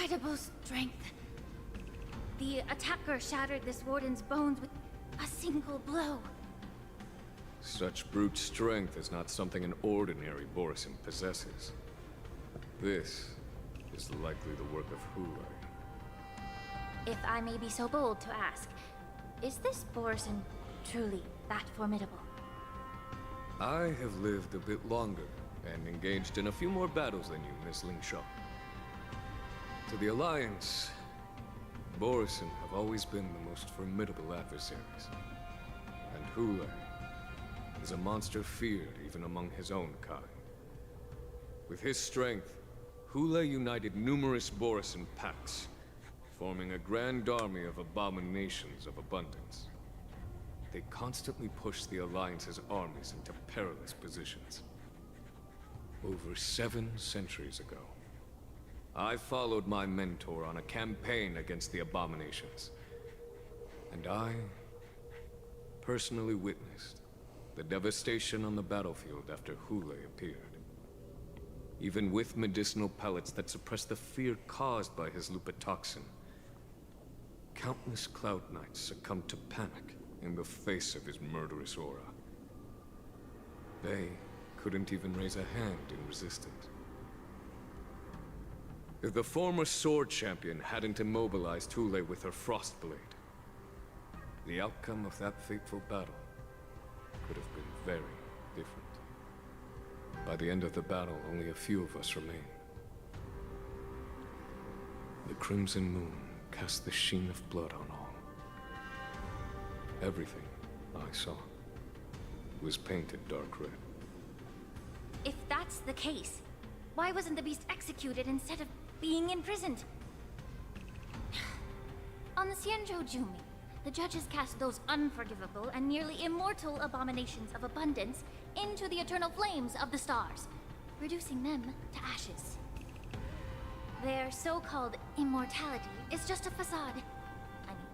Speaker 3: Incredible strength. The attacker shattered this warden's bones with a single blow.
Speaker 14: Such brute strength is not something an ordinary Borisin possesses. This is likely the work of Hulay.
Speaker 3: If I may be so bold to ask, is this Borisin truly that formidable?
Speaker 14: I have lived a bit longer and engaged in a few more battles than you, Miss Lingsha. To the Alliance, Borisin have always been the most formidable adversaries. And Hulay is a monster feared even among his own kind. With his strength, Hulay united numerous Borisin packs, forming a grand army of abominations of abundance. They constantly push the Alliance's armies into perilous positions. Over 7 centuries ago, I followed my mentor on a campaign against the abominations. And I personally witnessed the devastation on the battlefield after Hulay appeared. Even with medicinal pellets that suppressed the fear caused by his lupitoxin, countless Cloud Knights succumbed to panic in the face of his murderous aura. They couldn't even raise a hand in resistance. If the former Sword Champion hadn't immobilized Hulay with her Frostblade, the outcome of that fateful battle could have been very different. By the end of the battle, only a few of us remained. The Crimson Moon cast the sheen of blood on all. Everything I saw was painted dark red.
Speaker 3: that's the case, why wasn't the beast executed instead of being imprisoned? On the Xianzhou Jumi, the judges cast those unforgivable and nearly immortal abominations of abundance into the eternal flames of the stars, reducing them to ashes. Their so-called immortality is just a facade. I mean,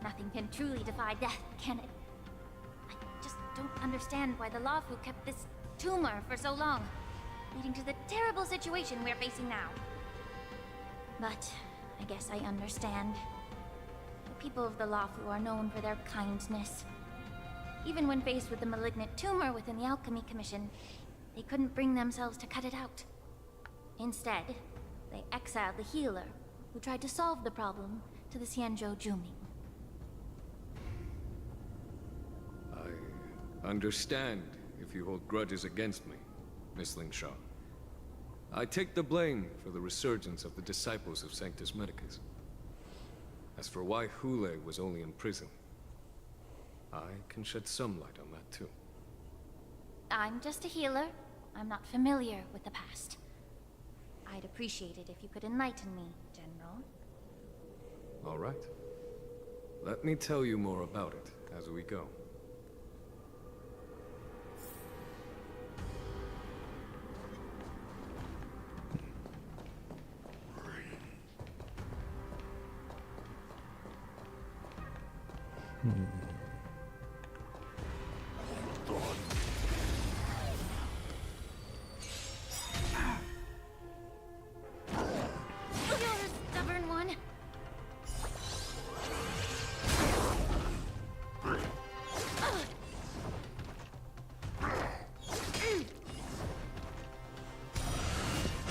Speaker 3: nothing can truly defy death, can it? I just don't understand why the Luofu kept this tumor for so long, leading to the terrible situation we're facing now. But I guess I understand. The people of the Luofu are known for their kindness. Even when faced with the malignant tumor within the Alchemy Commission, they couldn't bring themselves to cut it out. Instead, they exiled the healer, who tried to solve the problem, to the Xianzhou Jumi.
Speaker 14: I understand if you hold grudges against me, Miss Lingsha. I take the blame for the resurgence of the disciples of Sanctus Medicus. As for why Hule was only in prison, I can shed some light on that too.
Speaker 3: I'm just a healer. I'm not familiar with the past. I'd appreciate it if you could enlighten me, General.
Speaker 14: All right. Let me tell you more about it as we go.
Speaker 3: You're a stubborn one.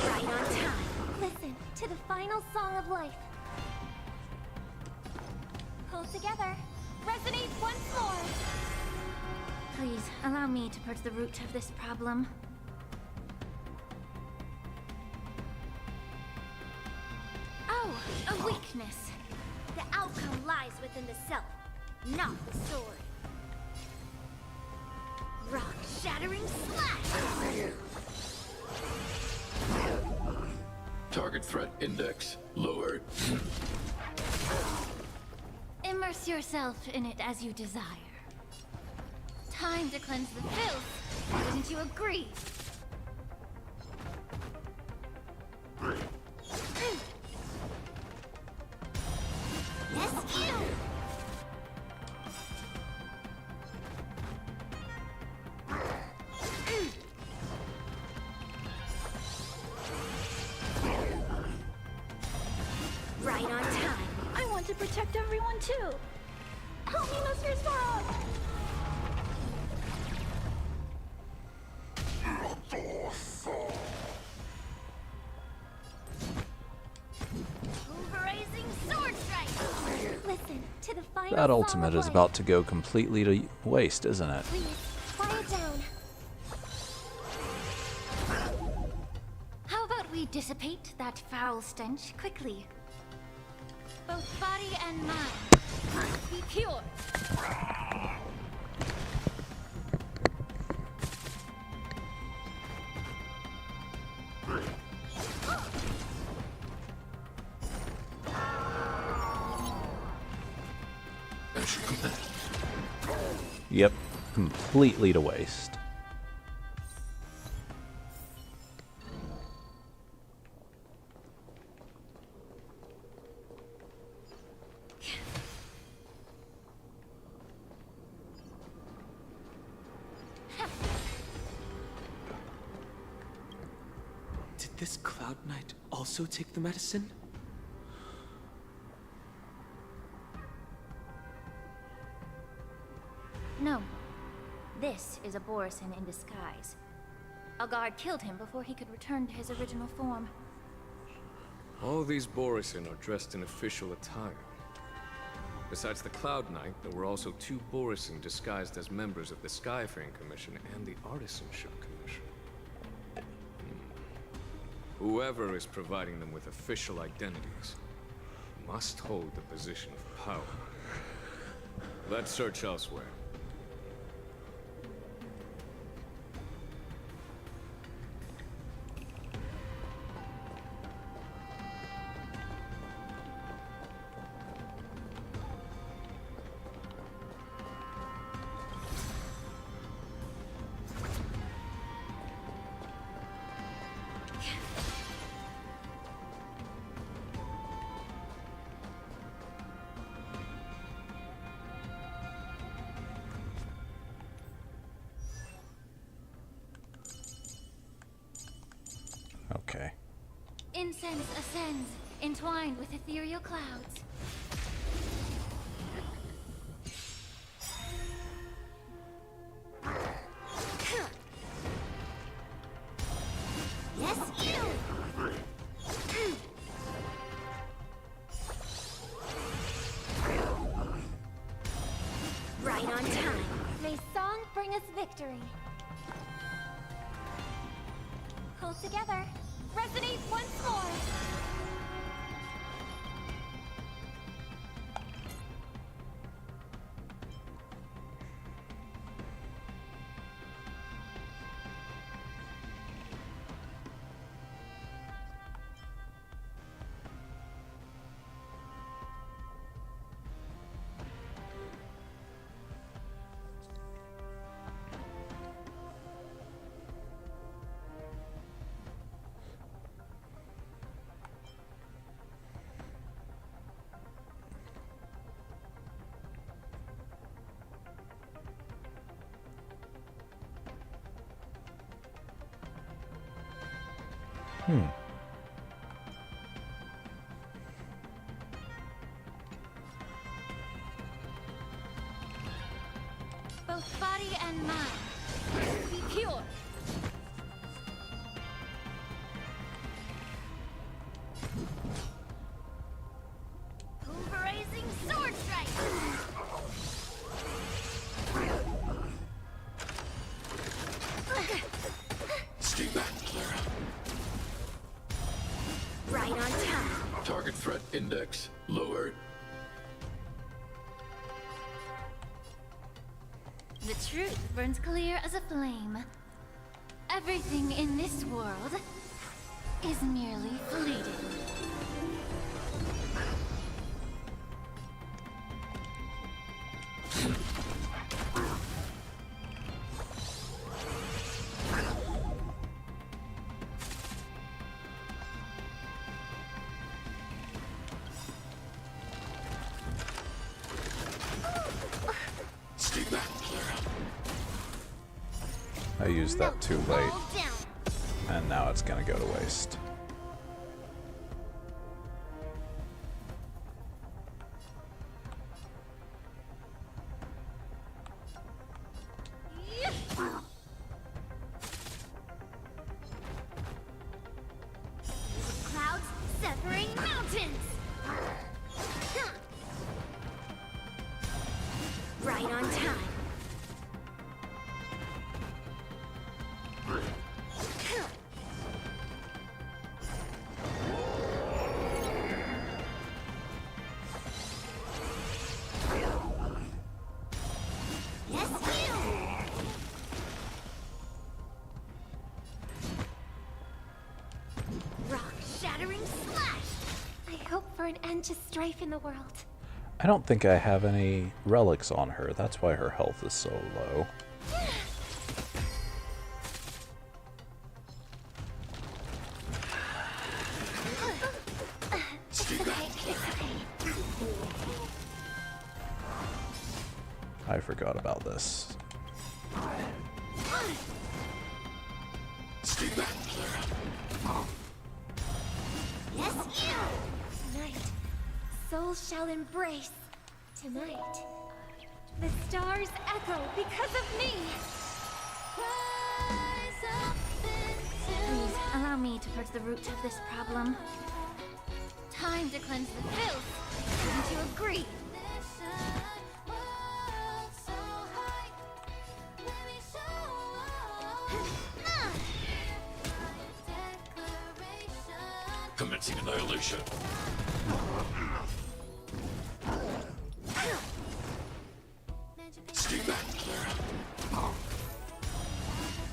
Speaker 3: Right on time. Listen to the final song of life. Pull together. Resonate once more. Please, allow me to purge the root of this problem. Oh, a weakness. The outcome lies within the self, not the sword. Rock-shattering slash!
Speaker 16: Target threat index lowered.
Speaker 3: Immerse yourself in it as you desire. Time to cleanse the filth. Wouldn't you agree? Yes, you! Right on time. I want to protect everyone too. Help me, Mr. Storm! Pulverizing sword strike! Listen to the final
Speaker 1: That
Speaker 3: song
Speaker 1: ultimate
Speaker 3: of
Speaker 1: is
Speaker 3: life.
Speaker 1: about to go completely to waste, isn't it?
Speaker 3: Please, quiet down. How about we dissipate that foul stench quickly? Both body and mind must be pure.
Speaker 1: Yep, completely to waste.
Speaker 15: Did this Cloud Knight also take the medicine?
Speaker 3: No. This is a Borisin in disguise. A guard killed him before he could return to his original form.
Speaker 14: All these Borisin are dressed in official attire. Besides the Cloud Knight, there were also 2 Borisin disguised as members of the Skyfaring Commission and the Artisanship Commission. Whoever is providing them with official identities must hold the position of power. Let's search elsewhere.
Speaker 1: Okay.
Speaker 13: Incense ascends, entwined with ethereal clouds. Yes, you! Right on time. May song bring us victory. Pull together. Resonate once more. Both body and mind. Be pure. Pulverizing sword strike.
Speaker 16: Stay back, Clara.
Speaker 13: Right on time.
Speaker 16: Target threat index lowered.
Speaker 13: The truth burns clear as a flame. Everything in this world is merely fleeting.
Speaker 16: Stay back, Clara.
Speaker 1: I used that too late, and now it's gonna go to waste.
Speaker 13: Clouds severing mountains. Right on time. Yes, you! Rock-shattering slash! I hope for an end to strife in the world.
Speaker 1: I don't think I have any relics on her. That's why her health is so low.
Speaker 16: Stay back, Clara.
Speaker 1: I forgot about this.
Speaker 16: Stay back, Clara.
Speaker 13: Yes, you! Tonight, souls shall embrace. Tonight, the stars echo because of me. Please, allow me to purge the root of this problem. Time to cleanse the filth. Wouldn't you agree?
Speaker 16: Commencing annihilation. Stay back, Clara.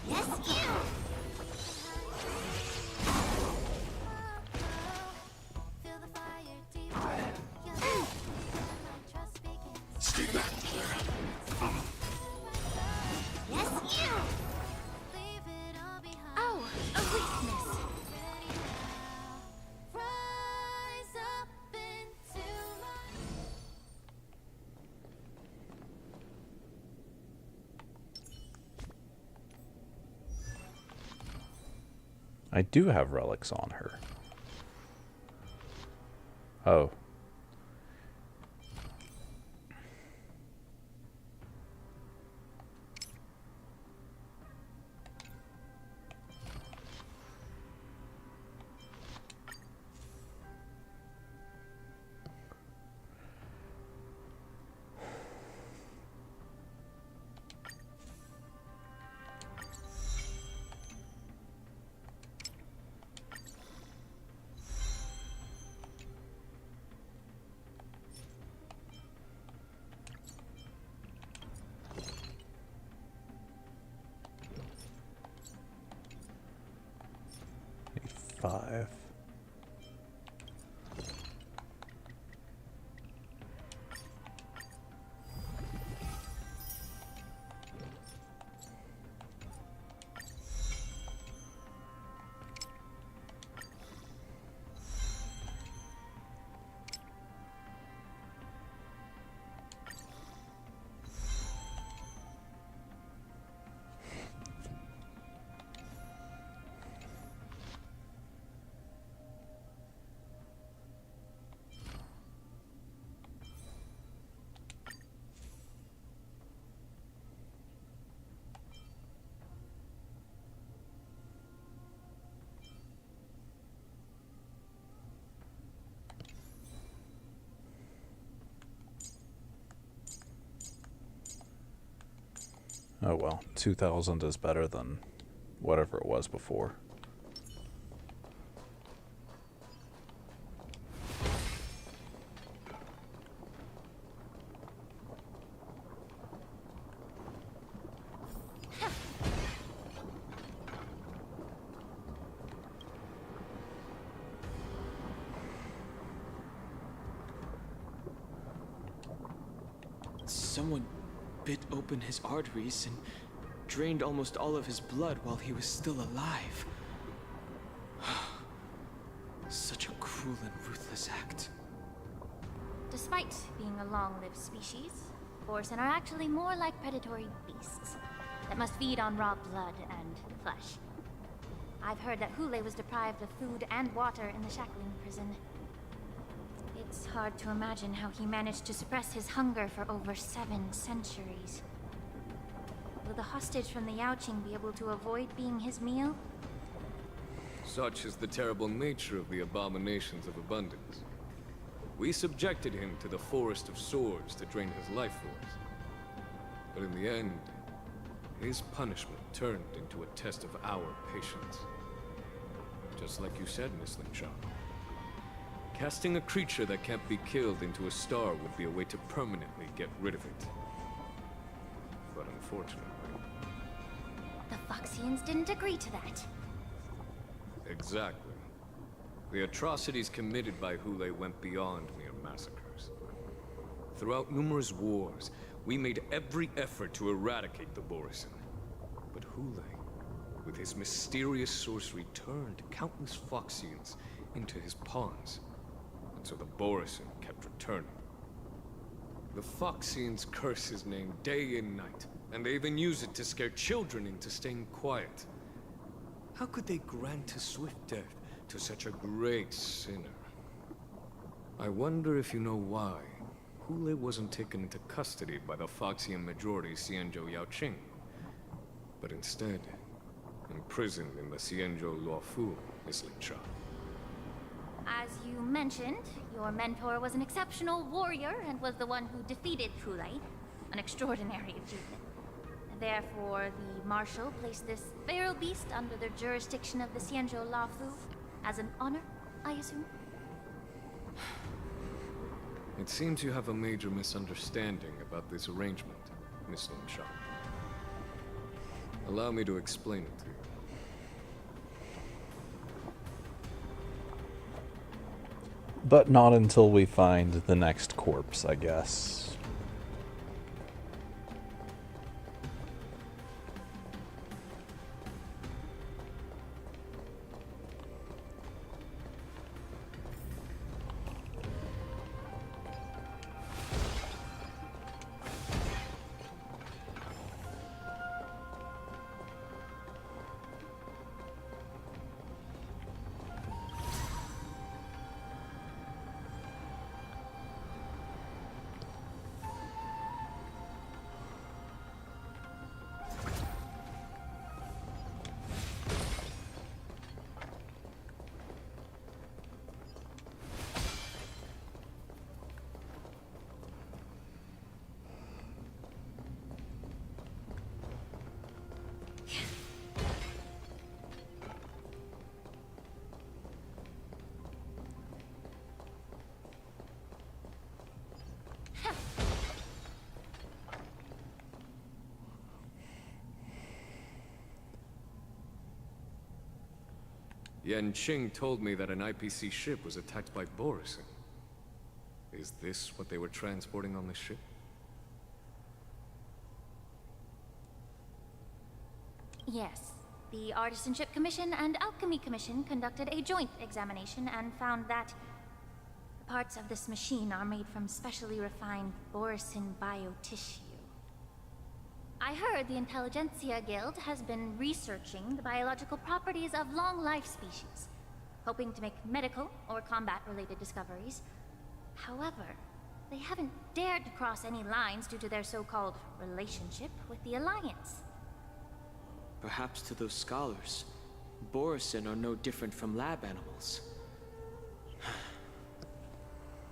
Speaker 13: Yes, you!
Speaker 16: Stay back, Clara.
Speaker 13: Yes, you! Oh, a weakness.
Speaker 1: I do have relics on her. Oh. Five. Oh well, 2,000 is better than whatever it was before.
Speaker 15: Someone bit open his arteries and drained almost all of his blood while he was still alive. Such a cruel and ruthless act.
Speaker 3: Despite being a long-lived species, Borisin are actually more like predatory beasts that must feed on raw blood and flesh. I've heard that Hule was deprived of food and water in the Shackling prison. It's hard to imagine how he managed to suppress his hunger for over 7 centuries. Will the hostage from the Yaoqing be able to avoid being his meal?
Speaker 14: Such is the terrible nature of the abominations of abundance. We subjected him to the Forest of Swords to drain his life force. But in the end, his punishment turned into a test of our patience. Just like you said, Miss Linshaw. Casting a creature that can't be killed into a star would be a way to permanently get rid of it. But unfortunately...
Speaker 3: The Foxians didn't agree to that.
Speaker 14: Exactly. The atrocities committed by Hule went beyond mere massacres. Throughout numerous wars, we made every effort to eradicate the Borisin. But Hule, with his mysterious sorcery, turned countless Foxians into his pawns. And so the Borisin kept returning. The Foxians curse his name day and night, and they even use it to scare children into staying quiet. How could they grant a swift death to such a great sinner? I wonder if you know why Hule wasn't taken into custody by the Foxian majority Xianzhou Yaoqing, but instead imprisoned in the Xianzhou Luofu, Miss Linshaw.
Speaker 3: As you mentioned, your mentor was an exceptional warrior and was the one who defeated Hule, an extraordinary achievement. Therefore, the Marshal placed this feral beast under the jurisdiction of the Xianzhou Luofu as an honor, I assume?
Speaker 14: It seems you have a major misunderstanding about this arrangement, Miss Linshaw. Allow me to explain it to you.
Speaker 1: But not until we find the next corpse, I guess.
Speaker 14: Yanqing told me that an IPC ship was attacked by Borisin. Is this what they were transporting on the ship?
Speaker 3: Yes. The Artisanship Commission and Alchemy Commission conducted a joint examination and found that the parts of this machine are made from specially refined Borisin biotissue. I heard the Intelligentsia Guild has been researching the biological properties of long-life species, hoping to make medical or combat-related discoveries. However, they haven't dared to cross any lines due to their so-called relationship with the Alliance.
Speaker 15: Perhaps to those scholars, Borisin are no different from lab animals.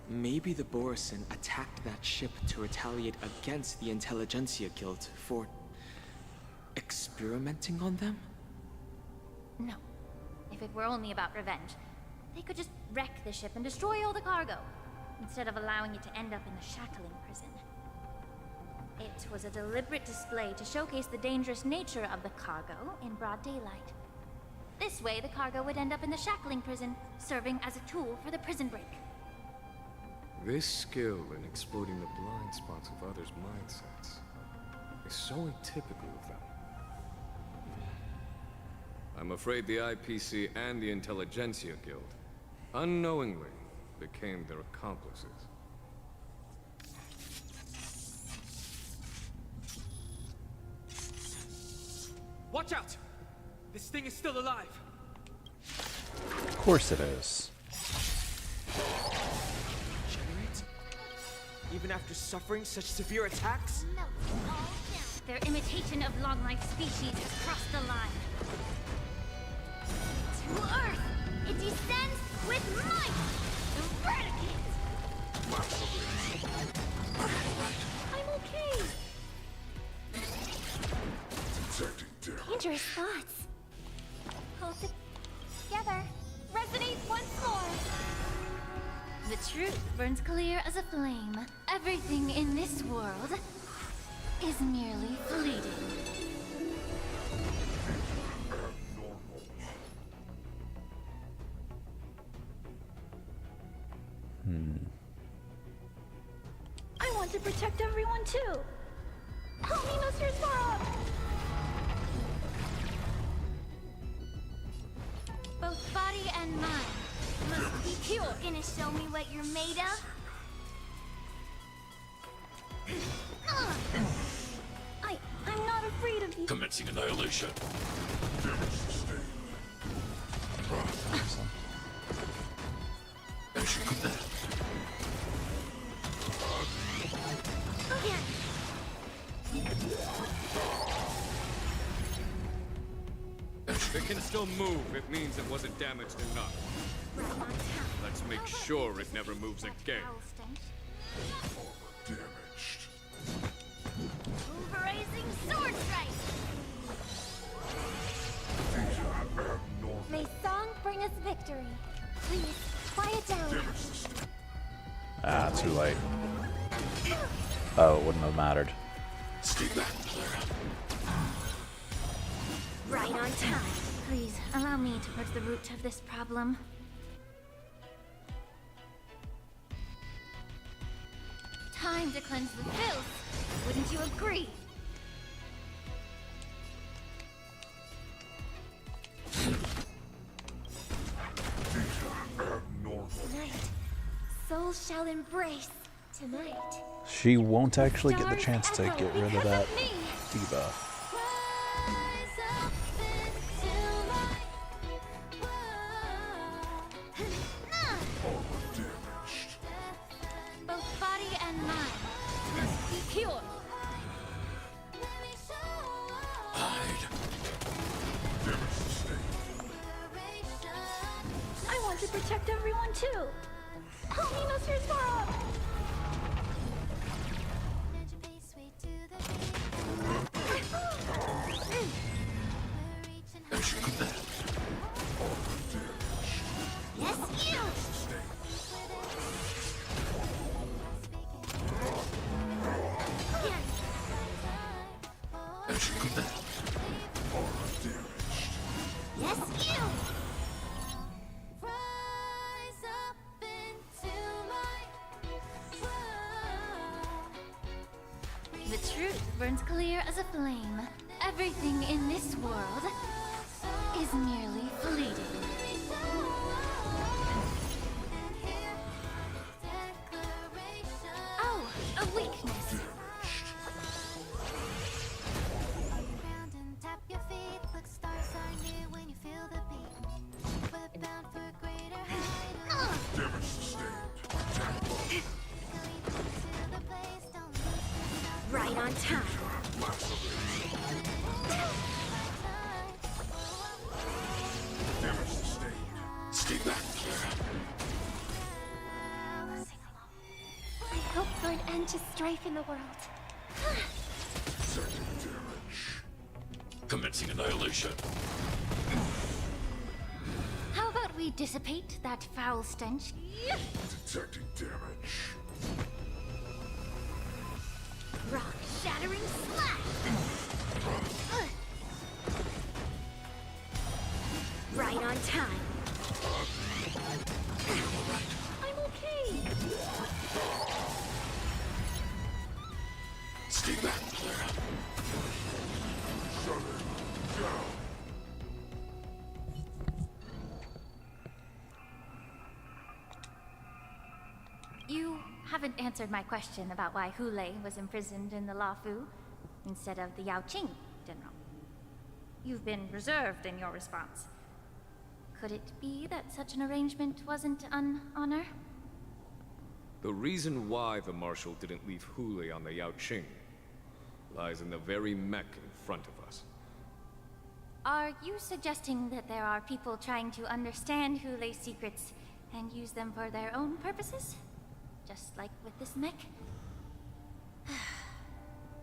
Speaker 15: Maybe the Borisin attacked that ship to retaliate against the Intelligentsia Guild for experimenting on them?
Speaker 3: No. If it were only about revenge, they could just wreck the ship and destroy all the cargo, instead of allowing it to end up in the shackling prison. It was a deliberate display to showcase the dangerous nature of the cargo in broad daylight. This way, the cargo would end up in the shackling prison, serving as a tool for the prison break.
Speaker 14: This skill in exploiting the blind spots of others' mindsets is so atypical of them. I'm afraid the IPC and the Intelligentsia Guild unknowingly became their accomplices.
Speaker 15: Watch out! This thing is still alive!
Speaker 1: Of course it is.
Speaker 15: Generate? Even after suffering such severe attacks?
Speaker 3: No, all down. Their imitation of long-life species has crossed the line. To Earth! It descends with might! Eradicate! I'm okay! Dangerous thoughts. Hold it together. Resonate once more. The truth burns clear as a flame. Everything in this world is merely fleeting. I want to protect everyone too. Help me, Mr. Svarog! Both body and mind must be pure. Gonna show me what you're made of? I'm not afraid of you.
Speaker 16: Commencing annihilation.
Speaker 14: If it can still move, it means it wasn't damaged enough. Let's make sure it never moves again.
Speaker 16: Damaged.
Speaker 3: Pulverizing sword strike! May song bring us victory. Please, quiet down.
Speaker 1: Ah, too late. Oh, it wouldn't have mattered.
Speaker 3: Right on time. Please, allow me to purge the root of this problem. Time to cleanse the filth. Wouldn't you agree? Tonight, souls shall embrace. Tonight.
Speaker 1: She won't actually get the chance to get rid of that debuff.
Speaker 3: Both body and mind must be pure. I want to protect everyone too. Help me, Mr. Svarog! Yes, you! Yes, you!
Speaker 13: burns clear as a flame. Everything in this world is merely fleeting. Oh, a weakness.
Speaker 16: Tap your feet, look, stars are near when you feel the beat. We're bound for greater height. Damage sustained.
Speaker 3: Right on time.
Speaker 16: Damage sustained. Stay back, Clara.
Speaker 3: I hope for an end to strife in the world.
Speaker 16: Detecting damage. Commencing annihilation.
Speaker 13: How about we dissipate that foul stench?
Speaker 16: Detecting damage.
Speaker 3: Rock shattering slash! Right on time. I'm okay.
Speaker 16: Stay back, Clara. Shut it down.
Speaker 13: You haven't answered my question about why Hule was imprisoned in the Luofu instead of the Yaoqing, General. You've been reserved in your response. Could it be that such an arrangement wasn't an honor?
Speaker 14: The reason why the Marshal didn't leave Hule on the Yaoqing lies in the very mech in front of us.
Speaker 13: Are you suggesting that there are people trying to understand Hule's secrets and use them for their own purposes? Just like with this mech?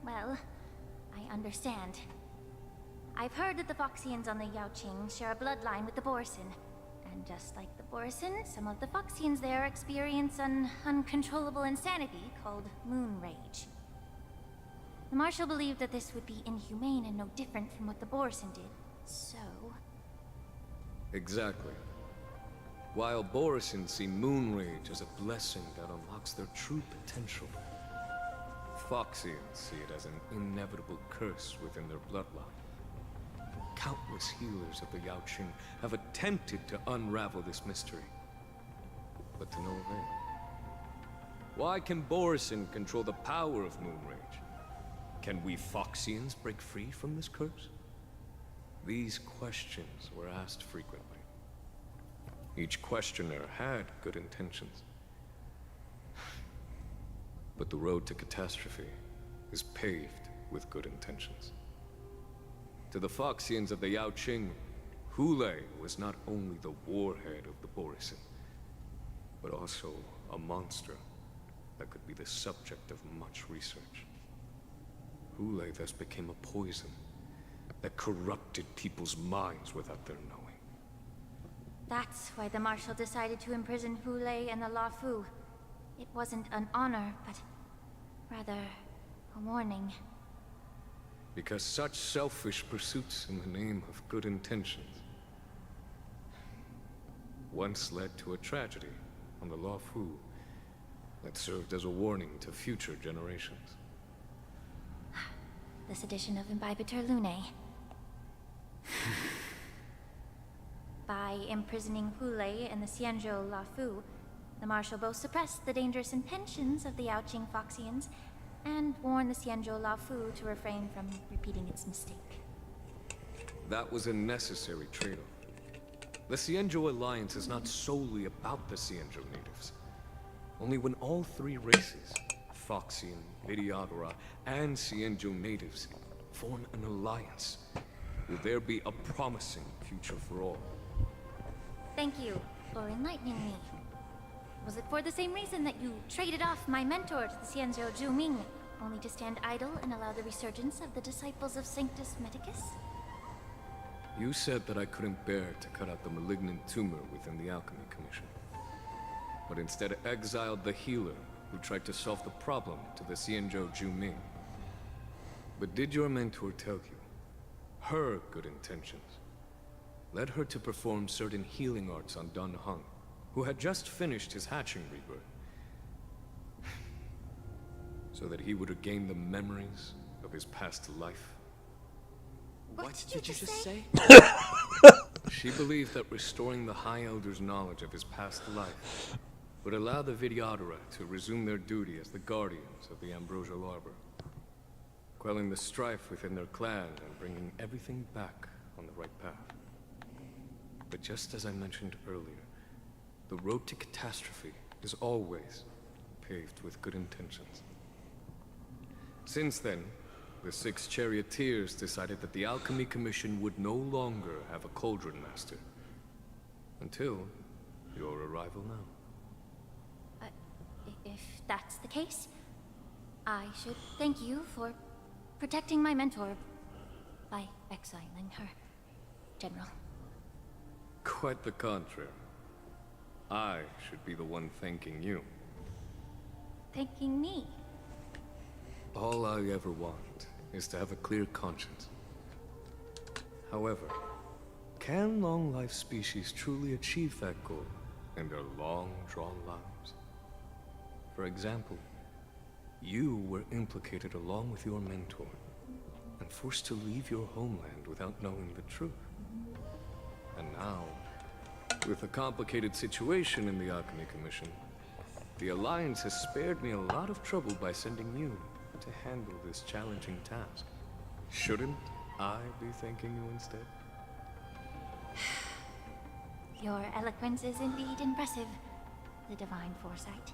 Speaker 13: Well, I understand. I've heard that the Foxians on the Yaoqing share a bloodline with the Borisin. And just like the Borisin, some of the Foxians there experience an uncontrollable insanity called Moon Rage. The Marshal believed that this would be inhumane and no different from what the Borisin did, so...
Speaker 14: Exactly. While Borisin see Moon Rage as a blessing that unlocks their true potential, Foxians see it as an inevitable curse within their bloodline. Countless healers of the Yaoqing have attempted to unravel this mystery, but to no avail. Why can Borisin control the power of Moon Rage? Can we Foxians break free from this curse? These questions were asked frequently. Each questioner had good intentions. But the road to catastrophe is paved with good intentions. To the Foxians of the Yaoqing, Hule was not only the warhead of the Borisin, but also a monster that could be the subject of much research. Hule thus became a poison that corrupted people's minds without their knowing.
Speaker 13: That's why the Marshal decided to imprison Hule and the Luofu. It wasn't an honor, but rather a warning.
Speaker 14: Because such selfish pursuits in the name of good intentions once led to a tragedy on the Luofu that served as a warning to future generations.
Speaker 13: The sedition of Imbibitor Lunae. By imprisoning Hule and the Xianzhou Luofu, the Marshal both suppressed the dangerous intentions of the Yaoqing Foxians and warned the Xianzhou Luofu to refrain from repeating its mistake.
Speaker 14: That was a necessary trade-off. The Xianzhou Alliance is not solely about the Xianzhou natives. Only when all three races, Foxian, Vidyadhara, and Xianzhou natives, form an alliance, will there be a promising future for all.
Speaker 13: Thank you for enlightening me. Was it for the same reason that you traded off my mentor to the Xianzhou Zhuming, only to stand idle and allow the resurgence of the disciples of Sanctus Medicus?
Speaker 14: You said that I couldn't bear to cut out the malignant tumor within the Alchemy Commission, but instead exiled the healer who tried to solve the problem to the Xianzhou Zhuming. But did your mentor tell you her good intentions led her to perform certain healing arts on Dan Heng, who had just finished his hatching rebirth, so that he would regain the memories of of his past life.
Speaker 15: What did you just say?
Speaker 14: She believed that restoring the High Elder's knowledge of his past life would allow the Vidyadhara to resume their duty as the guardians of the Ambrosial Arbor, quelling the strife within their clan and bringing everything back on the right path. But just as I mentioned earlier, the road to catastrophe is always paved with good intentions. Since then, the 6 charioteers decided that the Alchemy Commission would no longer have a Cauldron Master. Until your arrival now.
Speaker 13: If that's the case, I should thank you for protecting my mentor by exiling her, General.
Speaker 14: Quite the contrary. I should be the one thanking you.
Speaker 13: Thanking me?
Speaker 14: All I ever want is to have a clear conscience. However, can long-life species truly achieve that goal in their long-drawn lives? For example, you were implicated along with your mentor and forced to leave your homeland without knowing the truth. And now, with a complicated situation in the Alchemy Commission, the Alliance has spared me a lot of trouble by sending you to handle this challenging task. Shouldn't I be thanking you instead?
Speaker 13: Your eloquence is indeed impressive, the Divine Foresight.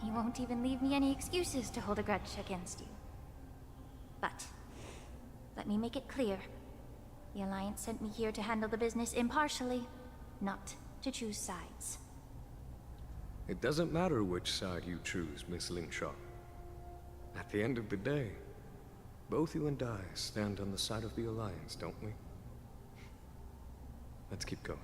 Speaker 13: You won't even leave me any excuses to hold a grudge against you. But, let me make it clear. The Alliance sent me here to handle the business impartially, not to choose sides.
Speaker 14: It doesn't matter which side you choose, Miss Lingshaw. At the end of the day, both you and I stand on the side of the Alliance, don't we? Let's keep going.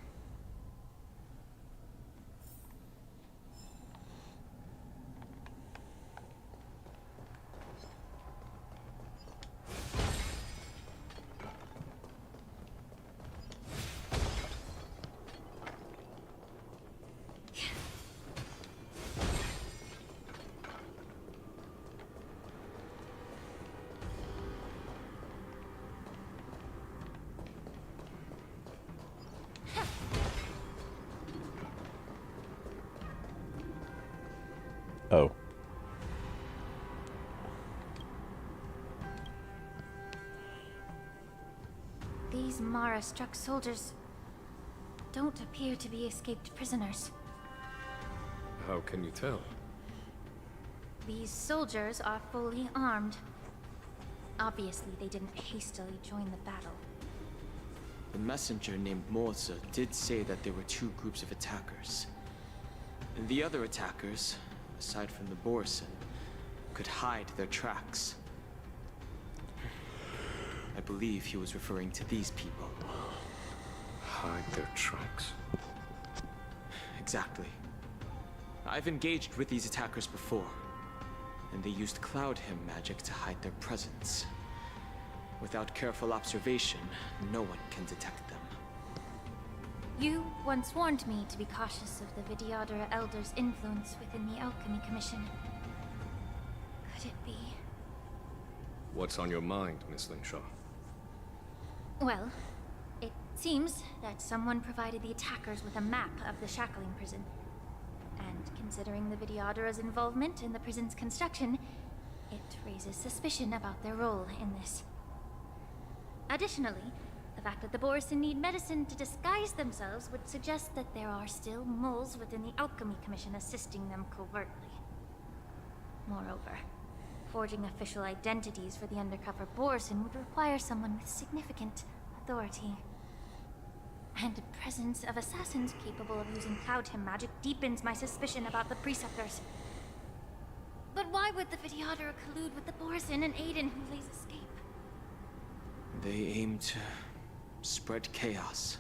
Speaker 1: Oh.
Speaker 13: These Mara-struck soldiers don't appear to be escaped prisoners.
Speaker 14: How can you tell?
Speaker 13: These soldiers are fully armed. Obviously, they didn't hastily join the battle.
Speaker 15: The messenger named Morza did say that there were 2 groups of attackers. And the other attackers, aside from the Borison, could hide their tracks. I believe he was referring to these people.
Speaker 14: Hide their tracks?
Speaker 15: Exactly. I've engaged with these attackers before, and they used Cloud Hymn magic to hide their presence. Without careful observation, no one can detect them.
Speaker 13: You once warned me to be cautious of the Vidyadhara Elder's influence within the Alchemy Commission. Could it be?
Speaker 14: What's on your mind, Miss Lingshaw?
Speaker 13: Well, it seems that someone provided the attackers with a map of the Shackling Prison. And considering the Vidyadhara's involvement in the prison's construction, it raises suspicion about their role in this. Additionally, the fact that the Borison need medicine to disguise themselves would suggest that there are still moles within the Alchemy Commission assisting them covertly. Moreover, forging official identities for the undercover Borison would require someone with significant authority. And the presence of assassins capable of using Cloud Hymn magic deepens my suspicion about the Preceptors. But why would the Vidyadhara collude with the Borison and aid in Hulei's escape?
Speaker 15: They aim to spread chaos.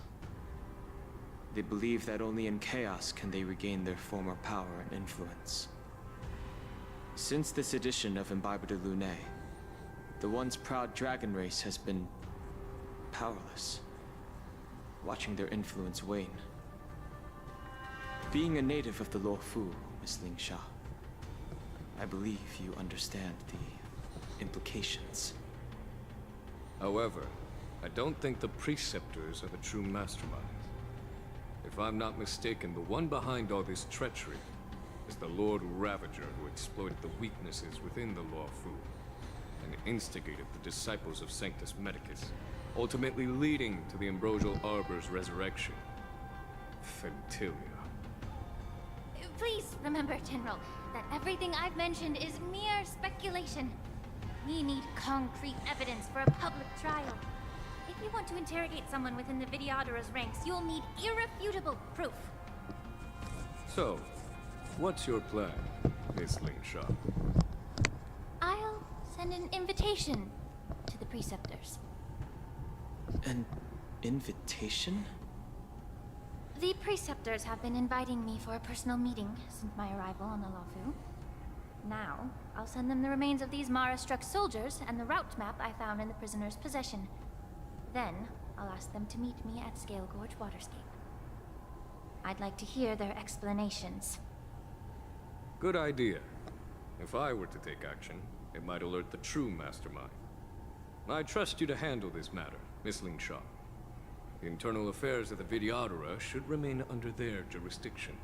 Speaker 15: They believe that only in chaos can they regain their former power and influence. Since this edition of Imbibe de Lune, the once proud dragon race has been powerless, watching their influence wane. Being a native of the Luofu, Miss Lingshaw, I believe you understand the implications.
Speaker 14: However, I don't think the Preceptors are the true masterminds. If I'm not mistaken, the one behind all this treachery is the Lord Ravager, who exploited the weaknesses within the Lawfu and instigated the disciples of Sanctus Medicus, ultimately leading to the Ambrosial Arbor's resurrection. Fentilia.
Speaker 3: Please remember, General, that everything I've mentioned is mere speculation. We need concrete evidence for a public trial. If you want to interrogate someone within the Videodara's ranks, you'll need irrefutable proof.
Speaker 14: So, what's your plan, Miss Lingshaw?
Speaker 3: I'll send an invitation to the Preceptors.
Speaker 15: An invitation?
Speaker 3: The Preceptors have been inviting me for a personal meeting since my arrival on the Lawfu. Now, I'll send them the remains of these Mara-struck soldiers and the route map I found in the prisoner's possession. Then, I'll ask them to meet me at Scale Gorge Waterscape. I'd like to hear their explanations.
Speaker 14: Good idea. If I were to take action, it might alert the true mastermind. I trust you to handle this matter, Miss Lingshaw. The internal affairs of the Videodara should remain under their jurisdiction.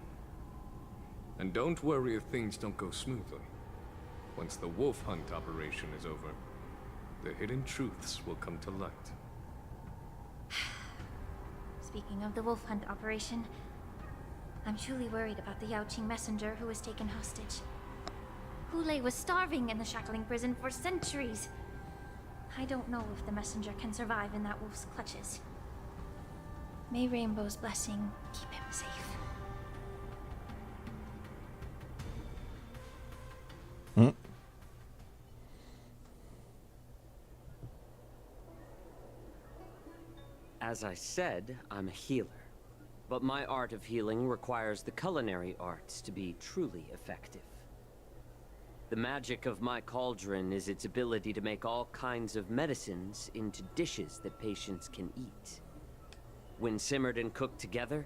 Speaker 14: And don't worry if things don't go smoothly. Once the wolf hunt operation is over, the hidden truths will come to light.
Speaker 3: Speaking of the wolf hunt operation, I'm truly worried about the Yaoqing messenger who was taken hostage. Hulei was starving in the shackling prison for centuries. I don't know if the messenger can survive in that wolf's clutches. May Rainbow's blessing keep him safe.
Speaker 17: As I said, I'm a healer. But my art of healing requires the culinary arts to be truly effective. The magic of my cauldron is its ability to make all kinds of medicines into dishes that patients can eat. When simmered and cooked together,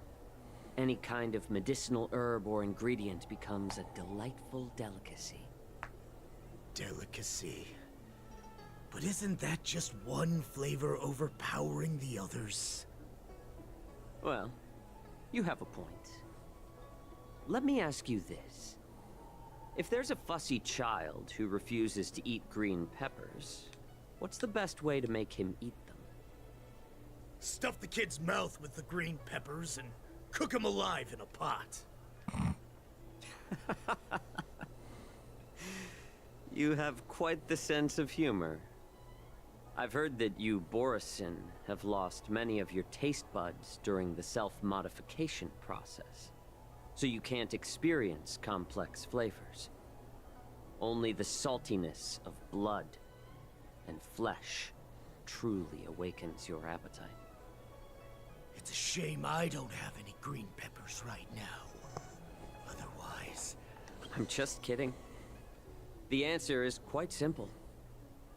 Speaker 17: any kind of medicinal herb or ingredient becomes a delightful delicacy.
Speaker 18: Delicacy. But isn't that just one flavor overpowering the others?
Speaker 17: Well, you have a point. Let me ask you this. If there's a fussy child who refuses to eat green peppers, what's the best way to make him eat them?
Speaker 18: Stuff the kid's mouth with the green peppers and cook him alive in a pot.
Speaker 17: You have quite the sense of humor. I've heard that you, Borisin, have lost many of your taste buds during the self-modification process, so you can't experience complex flavors. Only the saltiness of blood and flesh truly awakens your appetite.
Speaker 18: It's a shame I don't have any green peppers right now. Otherwise...
Speaker 17: I'm just kidding. The answer is quite simple.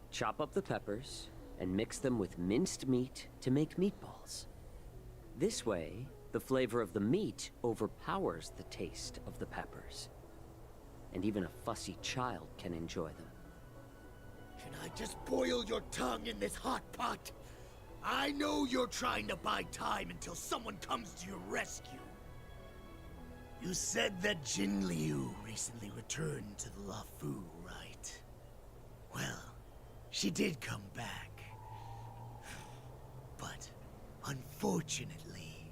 Speaker 17: Chop up the peppers and mix them with minced meat to make meatballs. This way, the flavor of the meat overpowers the taste of the peppers. And even a fussy child can enjoy them.
Speaker 18: Can I just boil your tongue in this hot pot? I know you're trying to buy time until someone comes to your rescue. You said that Jin Liu recently returned to the Lawfu, right? Well, she did come back. But, unfortunately,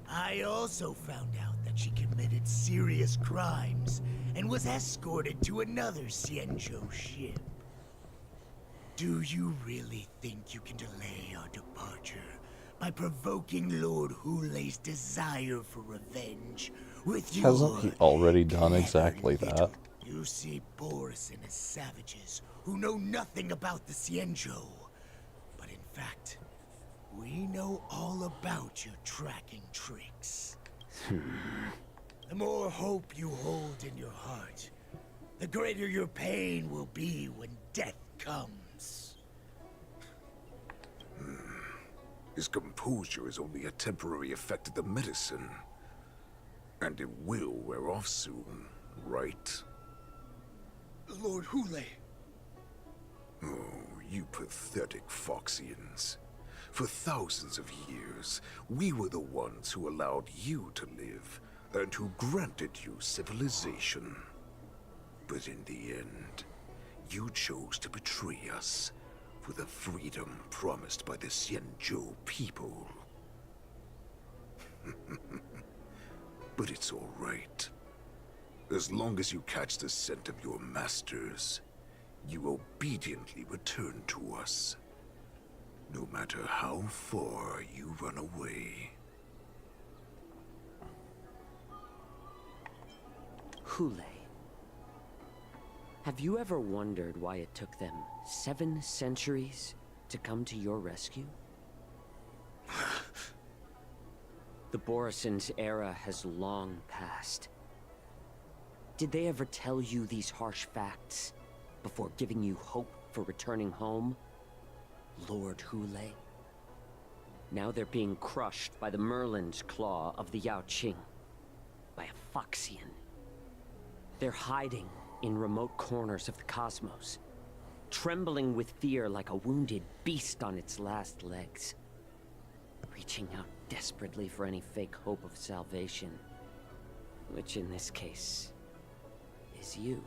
Speaker 18: I also found out that she committed serious crimes and was escorted to another Xianzhou ship. Do you really think you can delay our departure by provoking Lord Hulei's desire for revenge with your...
Speaker 1: Hasn't he already done exactly that?
Speaker 18: You see Borisin as savages who know nothing about the Xianzhou. But in fact, we know all about your tracking tricks. The more hope you hold in your heart, the greater your pain will be when death comes.
Speaker 19: His composure is only a temporary effect of the medicine. And it will wear off soon, right?
Speaker 18: Lord Hulei,
Speaker 19: Oh, you pathetic Foxians. For thousands of years, we were the ones who allowed you to live, and who granted you civilization. But in the end, you chose to betray us for the freedom promised by the Xianzhou people. But it's all right. As long as you catch the scent of your masters, you obediently return to us. No matter how far you run away.
Speaker 17: Hule. Have you ever wondered why it took them 7 centuries to come to your rescue? The Borison's era has long passed. Did they ever tell you these harsh facts before giving you hope for returning home? Lord Hule? Now they're being crushed by the Merlin's claw of the Yaoqing. By a Foxian. They're hiding in remote corners of the cosmos, trembling with fear like a wounded beast on its last legs, reaching out desperately for any fake hope of salvation, which in this case is you.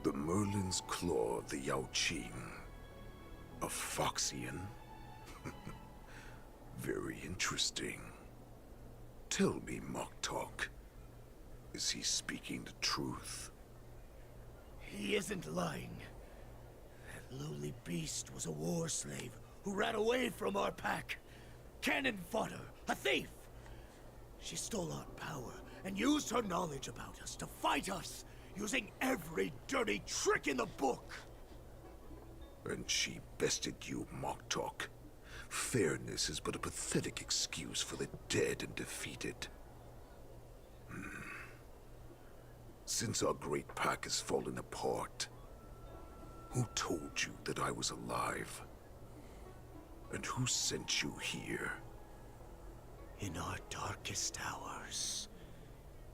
Speaker 19: The Merlin's claw of the Yaoqing. A Foxian? Very interesting. Tell me, Moktok, is he speaking the truth?
Speaker 18: He isn't lying. That lowly beast was a war slave who ran away from our pack. Cannon fodder, a thief! She stole our power and used her knowledge about us to fight us, using every dirty trick in the book.
Speaker 19: And she bested you, Moktok. Fairness is but a pathetic excuse for the dead and defeated. Since our great pack has fallen apart, who told you that I was alive? And who sent you here?
Speaker 18: In our darkest hours,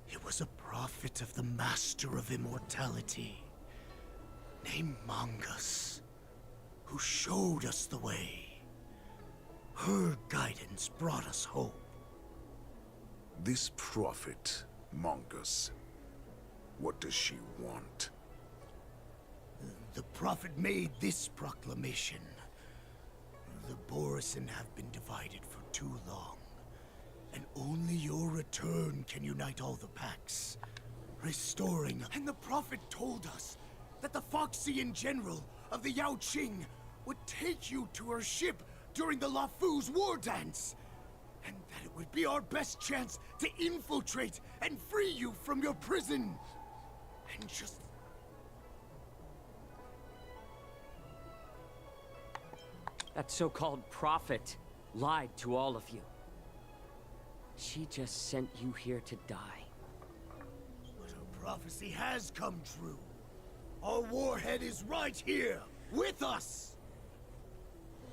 Speaker 18: it was a prophet of the Master of Immortality, named Mongus, who showed us the way. Her guidance brought us hope.
Speaker 19: This prophet, Mongus, what does she want?
Speaker 18: The prophet made this proclamation. The Borison have been divided for too long, and only your return can unite all the packs, restoring. And the prophet told us that the Foxian general of the Yaoqing would take you to her ship during the Lafu's war dance, and that it would be our best chance to infiltrate and free you from your prison. And just...
Speaker 17: That so-called prophet lied to all of you. She just sent you here to die.
Speaker 18: But her prophecy has come true. Our warhead is right here, with us!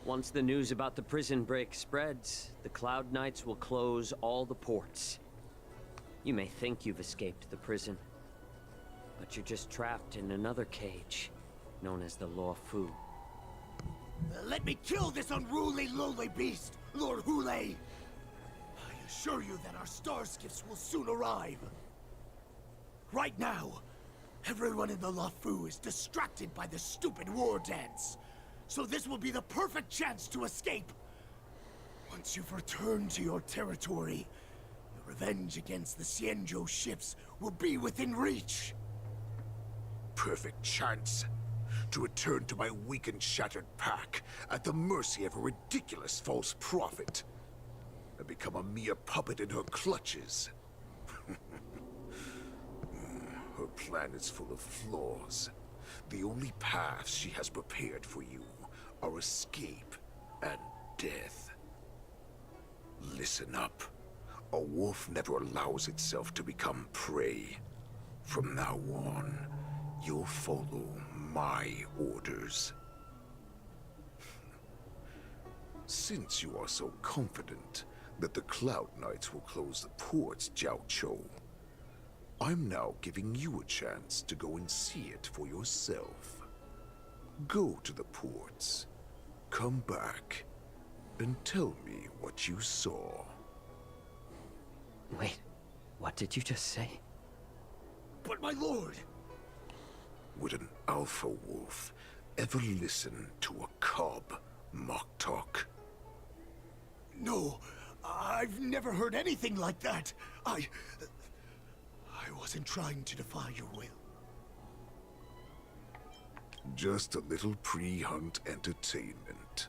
Speaker 17: Once the news about the prison break spreads, the Cloud Knights will close all the ports. You may think you've escaped the prison, but you're just trapped in another cage, known as the Luofu.
Speaker 18: Let me kill this unruly, lowly beast, Lord Hule! I assure you that our star skiffs will soon arrive. Right now, everyone in the Luofu is distracted by the stupid war dance. So this will be the perfect chance to escape. Once you've returned to your territory, your revenge against the Xianzhou ships will be within reach.
Speaker 19: Perfect chance to return to my weak and shattered pack at the mercy of a ridiculous false prophet and become a mere puppet in her clutches. Her plan is full of flaws. The only paths she has prepared for you are escape and death. Listen up. A wolf never allows itself to become prey. From now on, you'll follow my orders. Since you are so confident that the Cloud Knights will close the ports, Jiaoqiu, I'm now giving you a chance to go and see it for yourself. Go to the ports. Come back and tell me what you saw.
Speaker 17: Wait, what did you just say?
Speaker 18: But my lord!
Speaker 19: Would an alpha wolf ever listen to a cub, Moktok?
Speaker 18: No, I've never heard anything like that. I wasn't trying to defy your will.
Speaker 19: Just a little pre-hunt entertainment.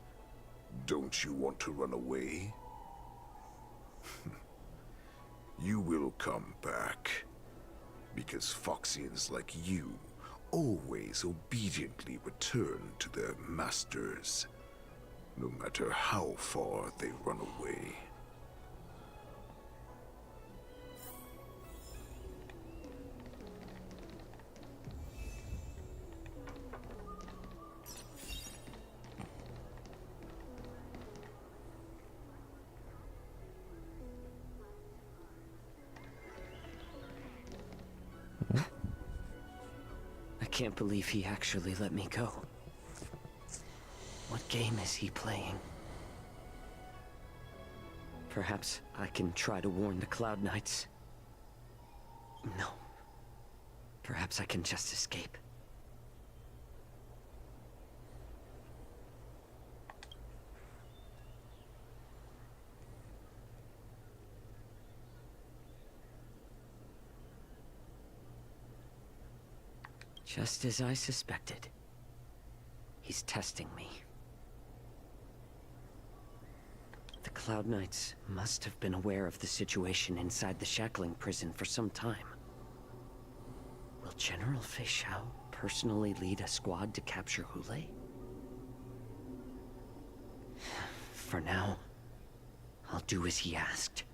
Speaker 19: Don't you want to run away? You will come back. Because Foxians like you always obediently return to their masters, no matter how far they run away.
Speaker 17: I can't believe he actually let me go. What game is he playing? Perhaps I can try to warn the Cloud Knights. No. Perhaps I can just escape. Just as I suspected. He's testing me. The Cloud Knights must have been aware of the situation inside the Shackling prison for some time. Will General Fei Xiao personally lead a squad to capture Hulei? For now, I'll do as he asked.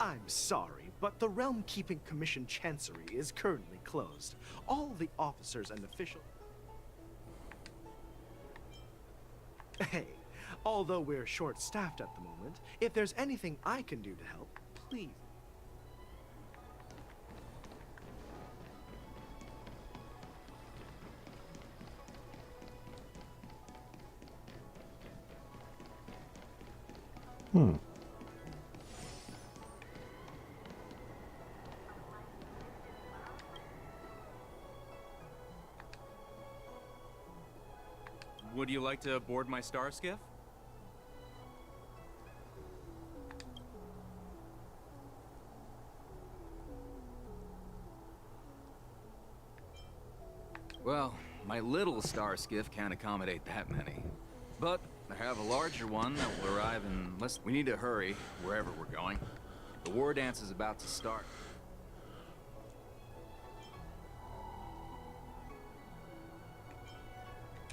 Speaker 8: I'm sorry, but the Realm Keeping Commission Chancery is currently closed. All the officers and officials... Hey, although we're short-staffed at the moment, if there's anything I can do to help, please.
Speaker 20: Would you like to board my star skiff? Well, my little star skiff can't accommodate that many. But I have a larger one that will arrive in less... We need to hurry, wherever we're going. The war dance is about to start.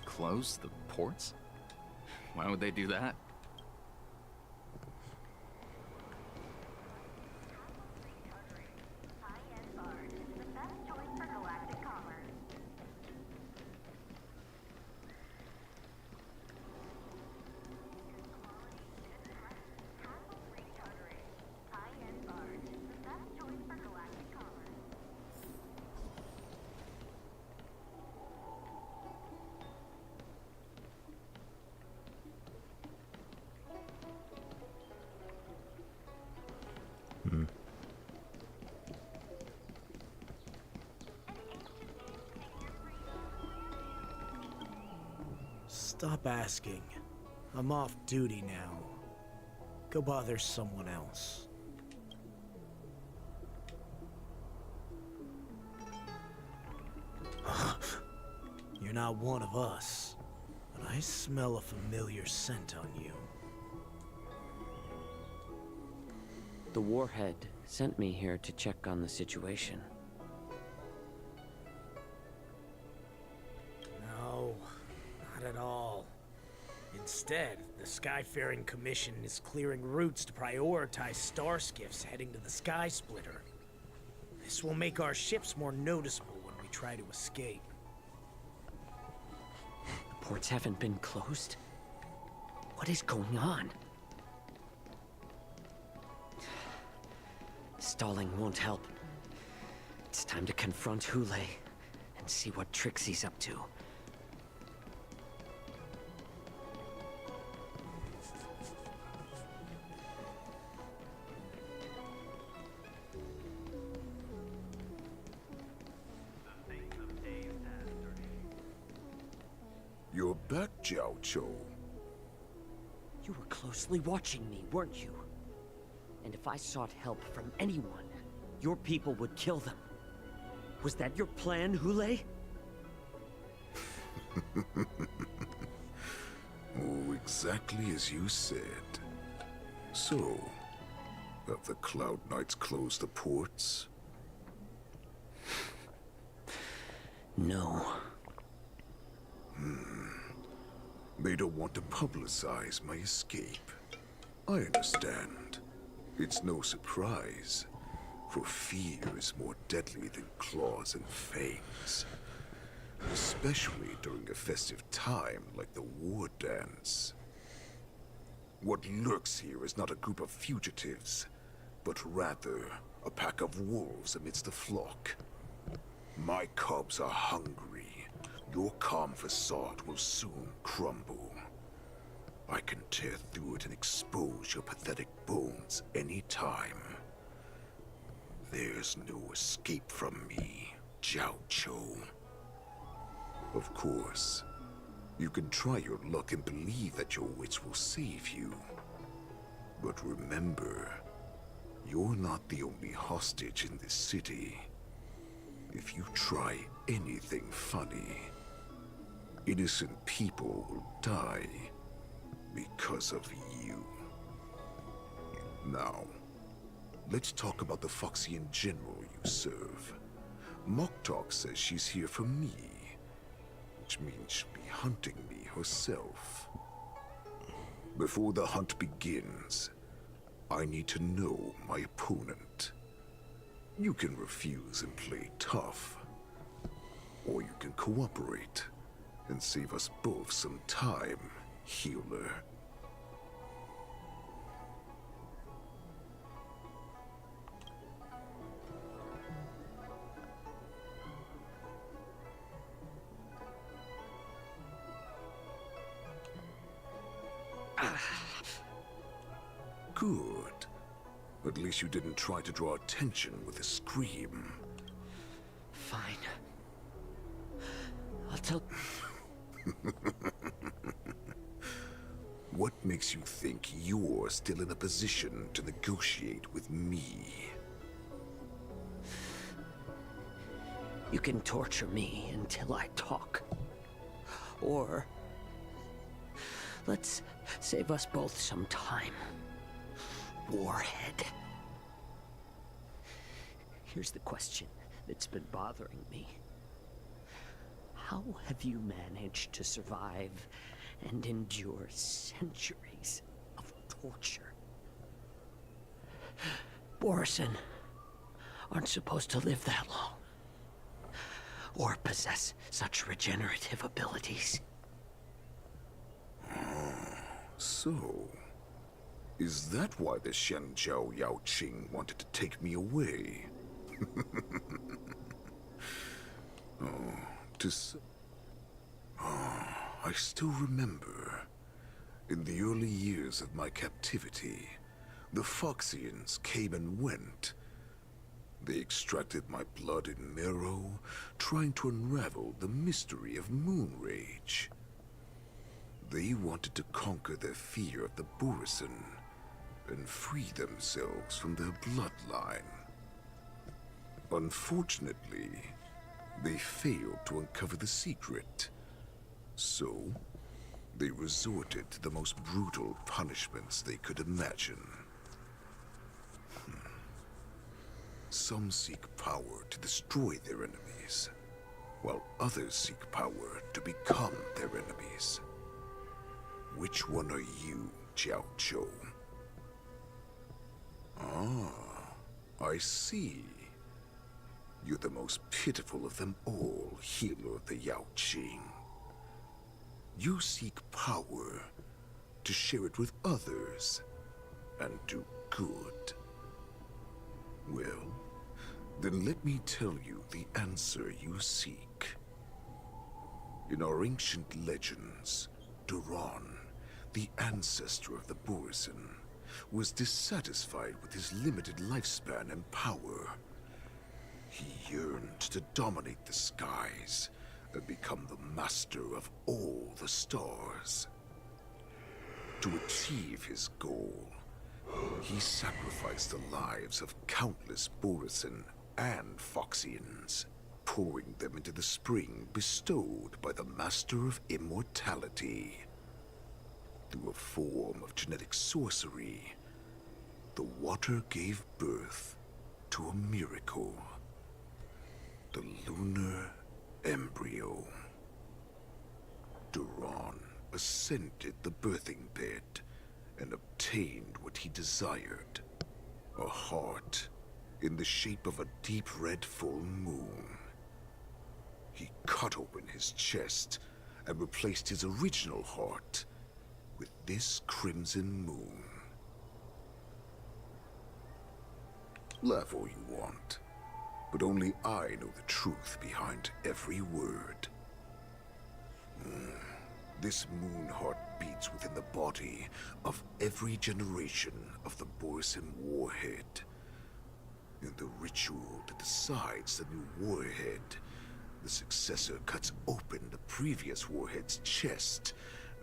Speaker 20: Close the ports? Why would they do that?
Speaker 18: Stop asking. I'm off duty now. Go bother someone else. You're not one of us, but I smell a familiar scent on you.
Speaker 17: The Warhead sent me here to check on the situation.
Speaker 18: No, not at all. Instead, the Skyfaring Commission is clearing routes to prioritize star skiffs heading to the Sky Splitter. This will make our ships more noticeable when we try to escape.
Speaker 17: The ports haven't been closed? What is going on? Stalling won't help. It's time to confront Hule and see what tricks he's up to.
Speaker 19: You're back, Jiao Cho.
Speaker 17: You were closely watching me, weren't you? And if I sought help from anyone, your people would kill them. Was that your plan, Hule?
Speaker 19: Oh, exactly as you said. So, have the Cloud Knights closed the ports?
Speaker 17: No.
Speaker 19: They don't want to publicize my escape. I understand. It's no surprise, for fear is more deadly than claws and fangs. Especially during a festive time like the War Dance. What lurks here is not a group of fugitives, but rather a pack of wolves amidst the flock. My cubs are hungry. Your calm facade will soon crumble. I can tear through it and expose your pathetic bones any time. There's no escape from me, Jiao Cho. Of course, you can try your luck and believe that your wits will save you. But remember, you're not the only hostage in this city. If you try anything funny, innocent people will die because of you. Now, let's talk about the Foxian general you serve. Moktok says she's here for me, which means she'll be hunting me herself. Before the hunt begins, I need to know my opponent. You can refuse and play tough, or you can cooperate and save us both some time, healer. Good. At least you didn't try to draw attention with a scream.
Speaker 17: Fine. I'll tell...
Speaker 19: What makes you think you're still in a position to negotiate with me?
Speaker 17: You can torture me until I talk. Or... let's save us both some time. Warhead. Here's the question that's been bothering me. How have you managed to survive and endure centuries of torture? Borison aren't supposed to live that long, or possess such regenerative abilities.
Speaker 19: So, is that why the Shenjiao Yaoqing wanted to take me away? I still remember. In the early years of my captivity, the Foxians came and went. They extracted my blood and marrow, trying to unravel the mystery of Moonrage. They wanted to conquer their fear of the Borison and free themselves from their bloodline. Unfortunately, they failed to uncover the secret. So, They resorted to the most brutal punishments they could imagine. Some seek power to destroy their enemies, while others seek power to become their enemies. Which one are you, Jiaoqiu? Ah, I see. You're the most pitiful of them all, healer of the Yaoqing. You seek power to share it with others and do good. Well, then let me tell you the answer you seek. In our ancient legends, Duran, the ancestor of the Borisin, was dissatisfied with his limited lifespan and power. He yearned to dominate the skies and become the master of all the stars. To achieve his goal, he sacrificed the lives of countless Borisin and Foxians, pouring them into the spring bestowed by the Master of Immortality. Through a form of genetic sorcery, the water gave birth to a miracle. The lunar embryo. Duran ascended the birthing bed and obtained what he desired. A heart in the shape of a deep red full moon. He cut open his chest and replaced his original heart with this crimson moon. Laugh all you want, but only I know the truth behind every word. This moon heart beats within the body of every generation of the Borisin warhead. In the ritual that decides the new warhead, the successor cuts open the previous warhead's chest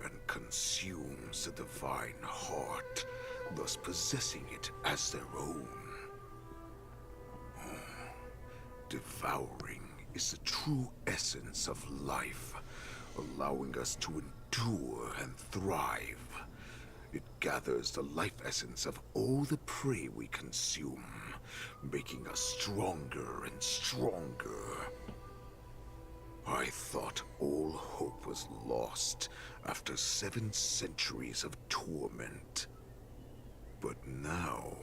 Speaker 19: and consumes the divine heart, thus possessing it as their own. Devouring is the true essence of life, allowing us to endure and thrive. It gathers the life essence of all the prey we consume, making us stronger and stronger. I thought all hope was lost after 7 centuries of torment. But now,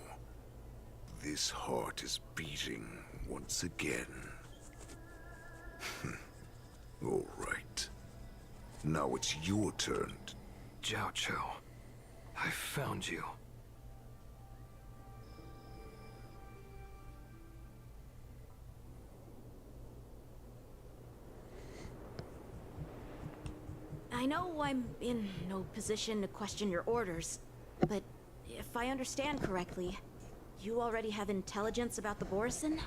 Speaker 19: this heart is beating once again. All right. Now it's your turn.
Speaker 4: Jiaoqiu, I found you.
Speaker 6: I know I'm in no position to question your orders, but if I understand correctly, you already have intelligence about the Borisin?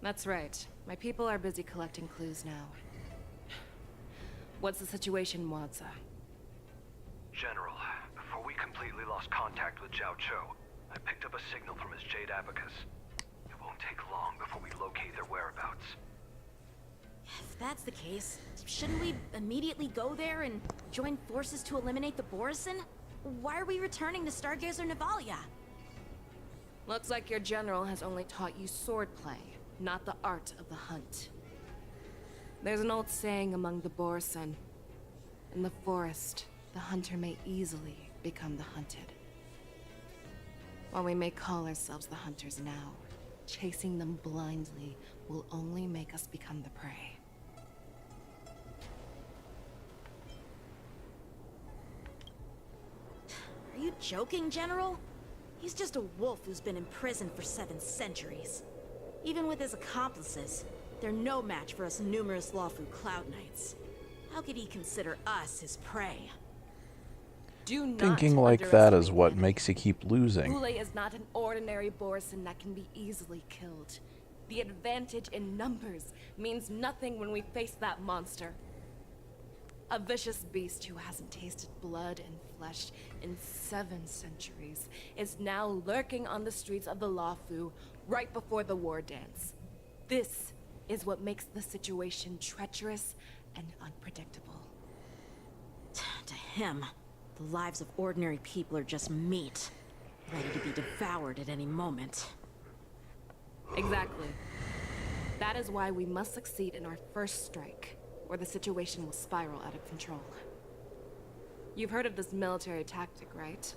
Speaker 10: That's right. My people are busy collecting clues now. What's the situation, Wadza?
Speaker 21: General, before we completely lost contact with Jiaoqiu, I picked up a signal from his Jade Abacus. It won't take long before we locate their whereabouts.
Speaker 6: If that's the case, shouldn't we immediately go there and join forces to eliminate the Borisin? Why are we returning to Stargazer Navalia?
Speaker 10: Looks like your general has only taught you swordplay, not the art of the hunt. There's an old saying among the Borisin. In the forest, the hunter may easily become the hunted. While we may call ourselves the hunters now, chasing them blindly will only make us become the prey.
Speaker 6: Are you joking, General? He's just a wolf who's been imprisoned for 7 centuries. Even with his accomplices, they're no match for us numerous Lawfu Cloud Knights. How could he consider us his prey?
Speaker 10: Do not
Speaker 1: Thinking like that is what makes you keep losing.
Speaker 10: Ulei is not an ordinary Borisin that can be easily killed. The advantage in numbers means nothing when we face that monster. A vicious beast who hasn't tasted blood and flesh in 7 centuries is now lurking on the streets of the Lawfu right before the war dance. This is what makes the situation treacherous and unpredictable.
Speaker 6: him, the lives of ordinary people are just meat, ready to be devoured at any moment.
Speaker 10: Exactly. That is why we must succeed in our first strike, or the situation will spiral out of control. You've heard of this military tactic, right?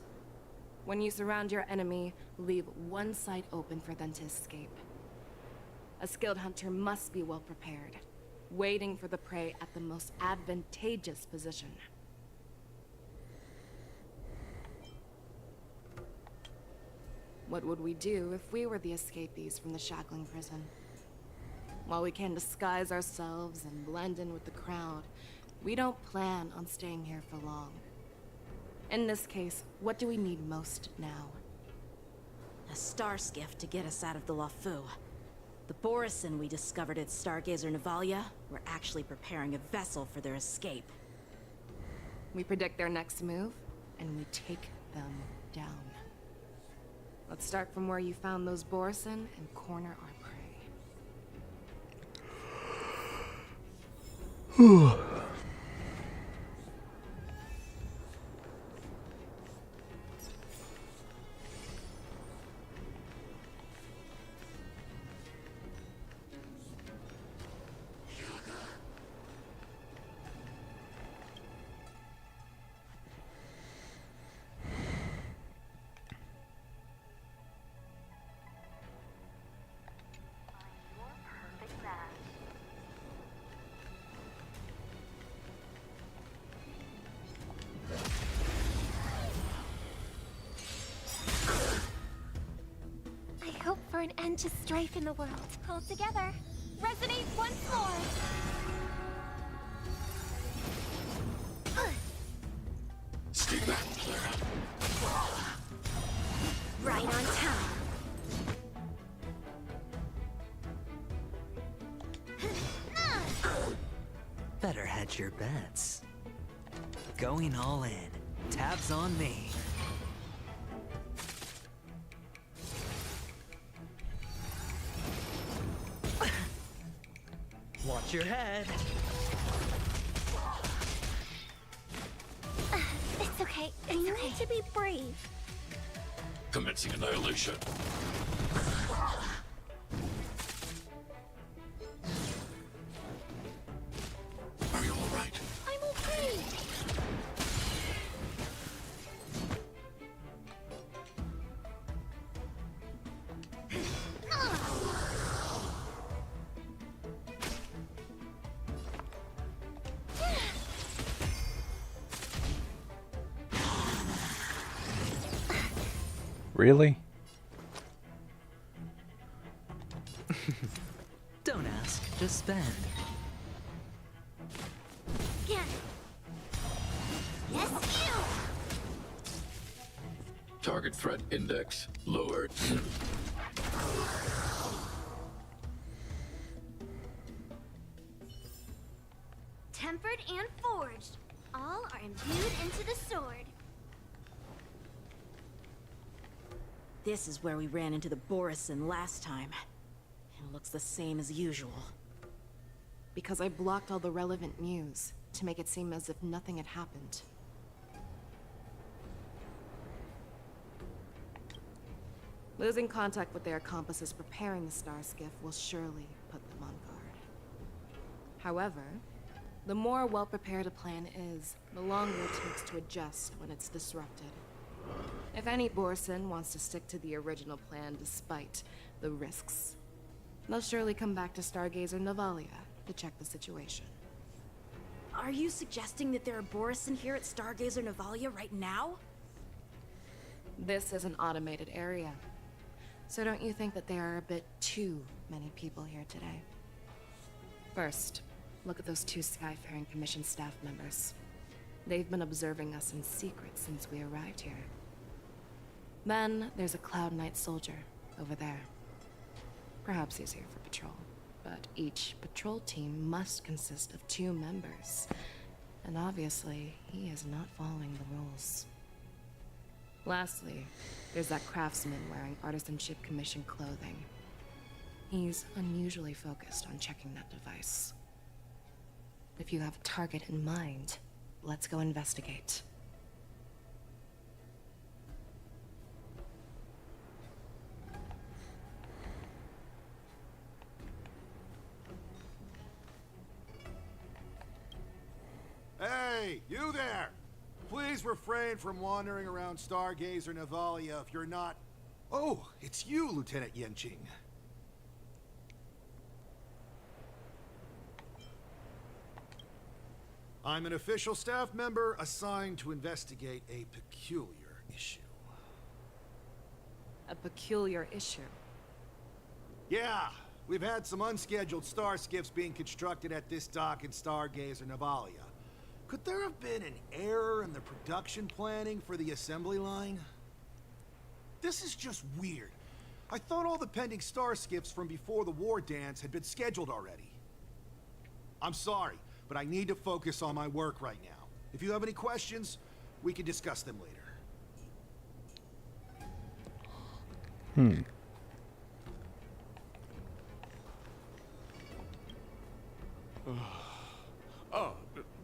Speaker 10: When you surround your enemy, leave one side open for them to escape. A skilled hunter must be well prepared, waiting for the prey at the most advantageous position. What would we do if we were the escapees from the shackling prison? While we can disguise ourselves and blend in with the crowd, we don't plan on staying here for long. In this case, what do we need most now?
Speaker 6: A star skiff to get us out of the Luofu. The Borisin we discovered at Stargazer Navalia were actually preparing a vessel for their escape.
Speaker 10: We predict their next move, and we take them down. Let's start from where you found those Borisin and corner our prey.
Speaker 3: For an end to strife in the world. Hold together. Resonate once more.
Speaker 19: Stay back, Clara.
Speaker 3: Right on time.
Speaker 2: Better hedge your bets. Going all in. Tabs on me. Watch your head.
Speaker 3: It's okay. I need to be brave.
Speaker 19: Commencing annihilation. Are you all right?
Speaker 3: I'm okay.
Speaker 1: Really?
Speaker 2: Don't ask, just spend.
Speaker 3: Yeah. Yes, you.
Speaker 19: Target threat index lowered.
Speaker 3: Tempered and forged. All are imbued into the sword.
Speaker 6: This is where we ran into the Borisin last time. It looks the same as usual.
Speaker 10: Because I blocked all the relevant news to make it seem as if nothing had happened. Losing contact with their accomplices preparing the Star Skiff will surely put them on guard. However, the more well-prepared a plan is, the longer it takes to adjust when it's disrupted. If any Borisin wants to stick to the original plan despite the risks, they'll surely come back to Stargazer Navalia to check the situation.
Speaker 6: Are you suggesting that there are Borisin here at Stargazer Navalia right now?
Speaker 10: This is an automated area. So don't you think that there are a bit too many people here today? First, look at those two Skyfaring Commission staff members. They've been observing us in secret since we arrived here. Then, there's a Cloud Knight soldier over there. Perhaps he's here for patrol, but each patrol team must consist of 2 members. And obviously, he is not following the rules. Lastly, there's that craftsman wearing Artisanship Commission clothing. He's unusually focused on checking that device. If you have a target in mind, let's go investigate.
Speaker 5: Please refrain from wandering around Stargazer Navalia if you're not... Oh, it's you, Lieutenant Yanqing. I'm an official staff member assigned to investigate a peculiar issue.
Speaker 10: A peculiar issue?
Speaker 5: Yeah, we've had some unscheduled star skiffs being constructed at this dock in Stargazer Navalia. Could there have been an error in the production planning for the assembly line? This is just weird. I thought all the pending star skiffs from before the war dance had been scheduled already. I'm sorry, but I need to focus on my work right now. If you have any questions, we can discuss them later.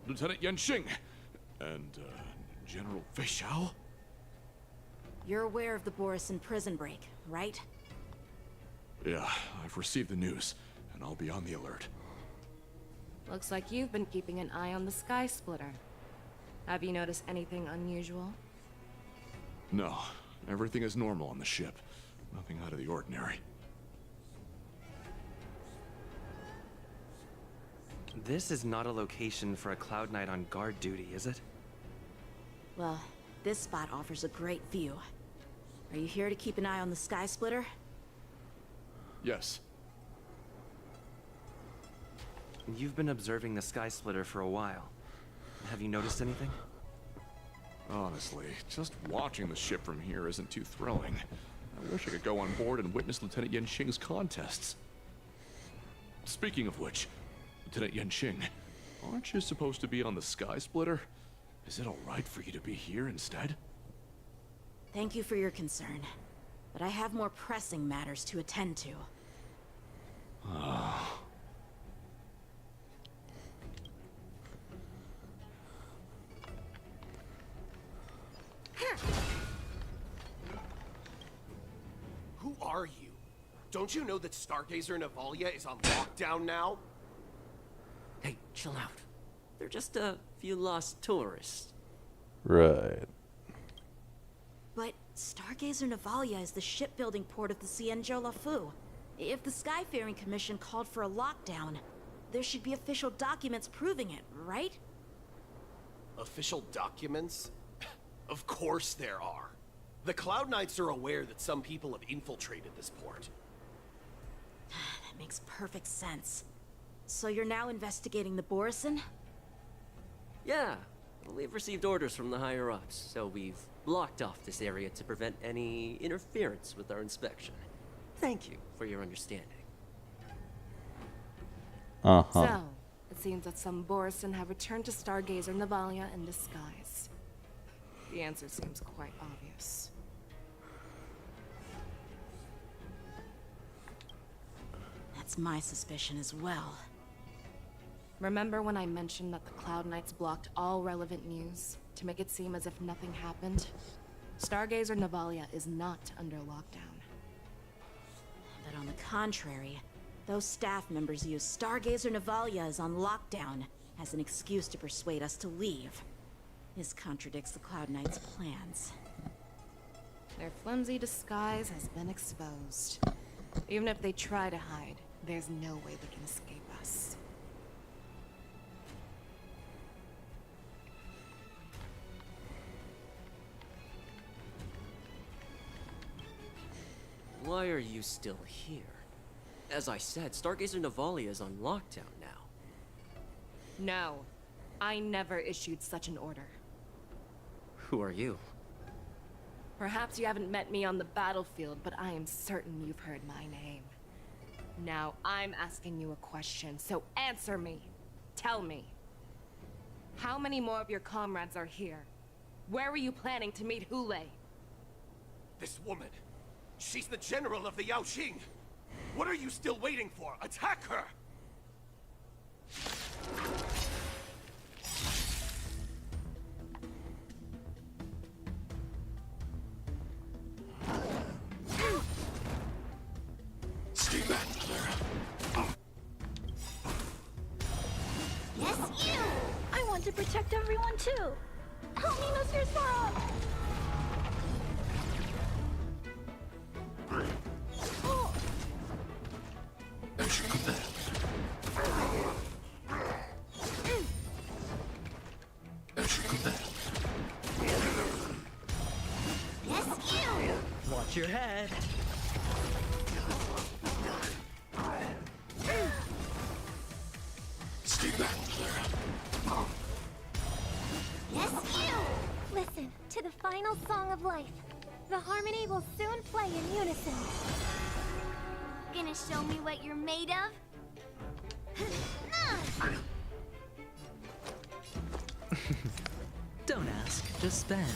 Speaker 22: Lieutenant Yanqing and General Fei Xiao?
Speaker 6: You're aware of the Borison prison break, right?
Speaker 22: Yeah, I've received the news, and I'll be on the alert.
Speaker 10: Looks like you've been keeping an eye on the Sky Splitter. Have you noticed anything unusual?
Speaker 22: No, everything is normal on the ship. Nothing out of the ordinary.
Speaker 4: This is not a location for a Cloud Knight on guard duty, is it?
Speaker 6: Well, this spot offers a great view. Are you here to keep an eye on the Sky Splitter?
Speaker 22: Yes.
Speaker 4: You've been observing the Sky Splitter for a while. Have you noticed anything?
Speaker 22: Honestly, just watching the ship from here isn't too thrilling. I wish I could go on board and witness Lieutenant Yanqing's contests. Speaking of which, Lieutenant Yanqing, aren't you supposed to be on the Sky Splitter? Is it alright for you to be here instead?
Speaker 6: Thank you for your concern, but I have more pressing matters to attend to.
Speaker 23: Who are you? Don't you know that Stargazer Navalia is on lockdown now?
Speaker 17: Hey, chill out. They're just a few lost tourists.
Speaker 1: Right.
Speaker 6: But Stargazer Navalia is the shipbuilding port of the Xianzhou Lafu. If the Skyfaring Commission called for a lockdown, there should be official documents proving it, right?
Speaker 23: Official documents? Of course there are. The Cloud Knights are aware that some people have infiltrated this port.
Speaker 6: That makes perfect sense. So you're now investigating the Borison?
Speaker 17: Yeah, we've received orders from the higher-ups, so we've blocked off this area to prevent any interference with our inspection. Thank you for your understanding.
Speaker 10: So, it seems that some Borison have returned to Stargazer Navalia in disguise. The answer seems quite obvious.
Speaker 6: That's my suspicion as well.
Speaker 10: Remember when I mentioned that the Cloud Knights blocked all relevant news to make it seem as if nothing happened? Stargazer Navalia is not under lockdown.
Speaker 6: But on the contrary, those staff members use Stargazer Navalia is on lockdown as an excuse to persuade us to leave. This contradicts the Cloud Knights' plans.
Speaker 10: Their flimsy disguise has been exposed. Even if they try to hide, there's no way they can escape us.
Speaker 17: Why are you still here? As I said, Stargazer Navalia is on lockdown now.
Speaker 10: No, I never issued such an order.
Speaker 17: Who are you?
Speaker 10: Perhaps you haven't met me on the battlefield, but I am certain you've heard my name. Now I'm asking you a question, so answer me. Tell me. How many more of your comrades are here? Where were you planning to meet Hule?
Speaker 23: This woman, she's the general of the Yaoxing. What are you still waiting for? Attack her!
Speaker 19: Stay back, Clara.
Speaker 3: Yes, you! I want to protect everyone too. Who
Speaker 2: Watch your head.
Speaker 19: Stay back, Clara.
Speaker 3: Yes, you! Listen to the final song of life. The harmony will soon play in unison. Gonna show me what you're made of?
Speaker 2: Don't ask, just spend.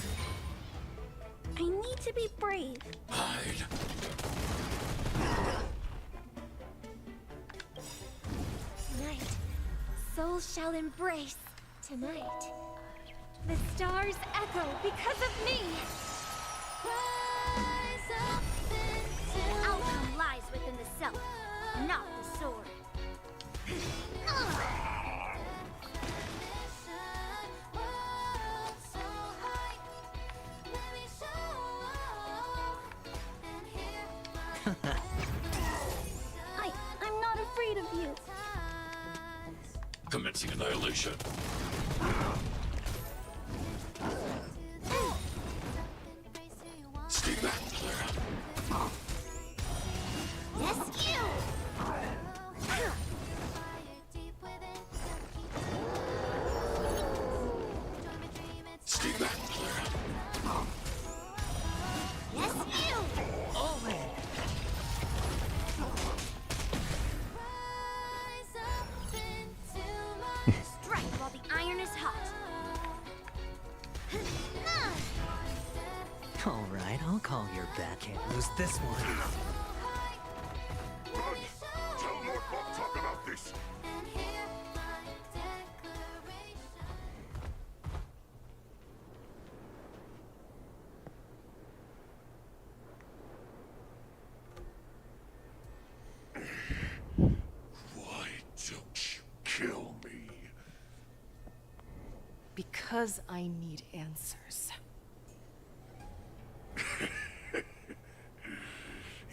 Speaker 3: I need to be brave.
Speaker 19: Hide.
Speaker 3: Tonight, souls shall embrace. Tonight, the stars echo because of me. The outcome lies within the self, not the sword. I'm not afraid of you.
Speaker 19: Commencing annihilation. Stay back, Clara.
Speaker 3: Yes, you!
Speaker 19: Stay back, Clara.
Speaker 3: Yes, you!
Speaker 2: All in.
Speaker 3: Strike while the iron is hot.
Speaker 2: All right, I'll call your bet. Can't lose this one.
Speaker 19: Run! Tell Lord Moktok about this! Why don't you kill me?
Speaker 10: Because I need answers.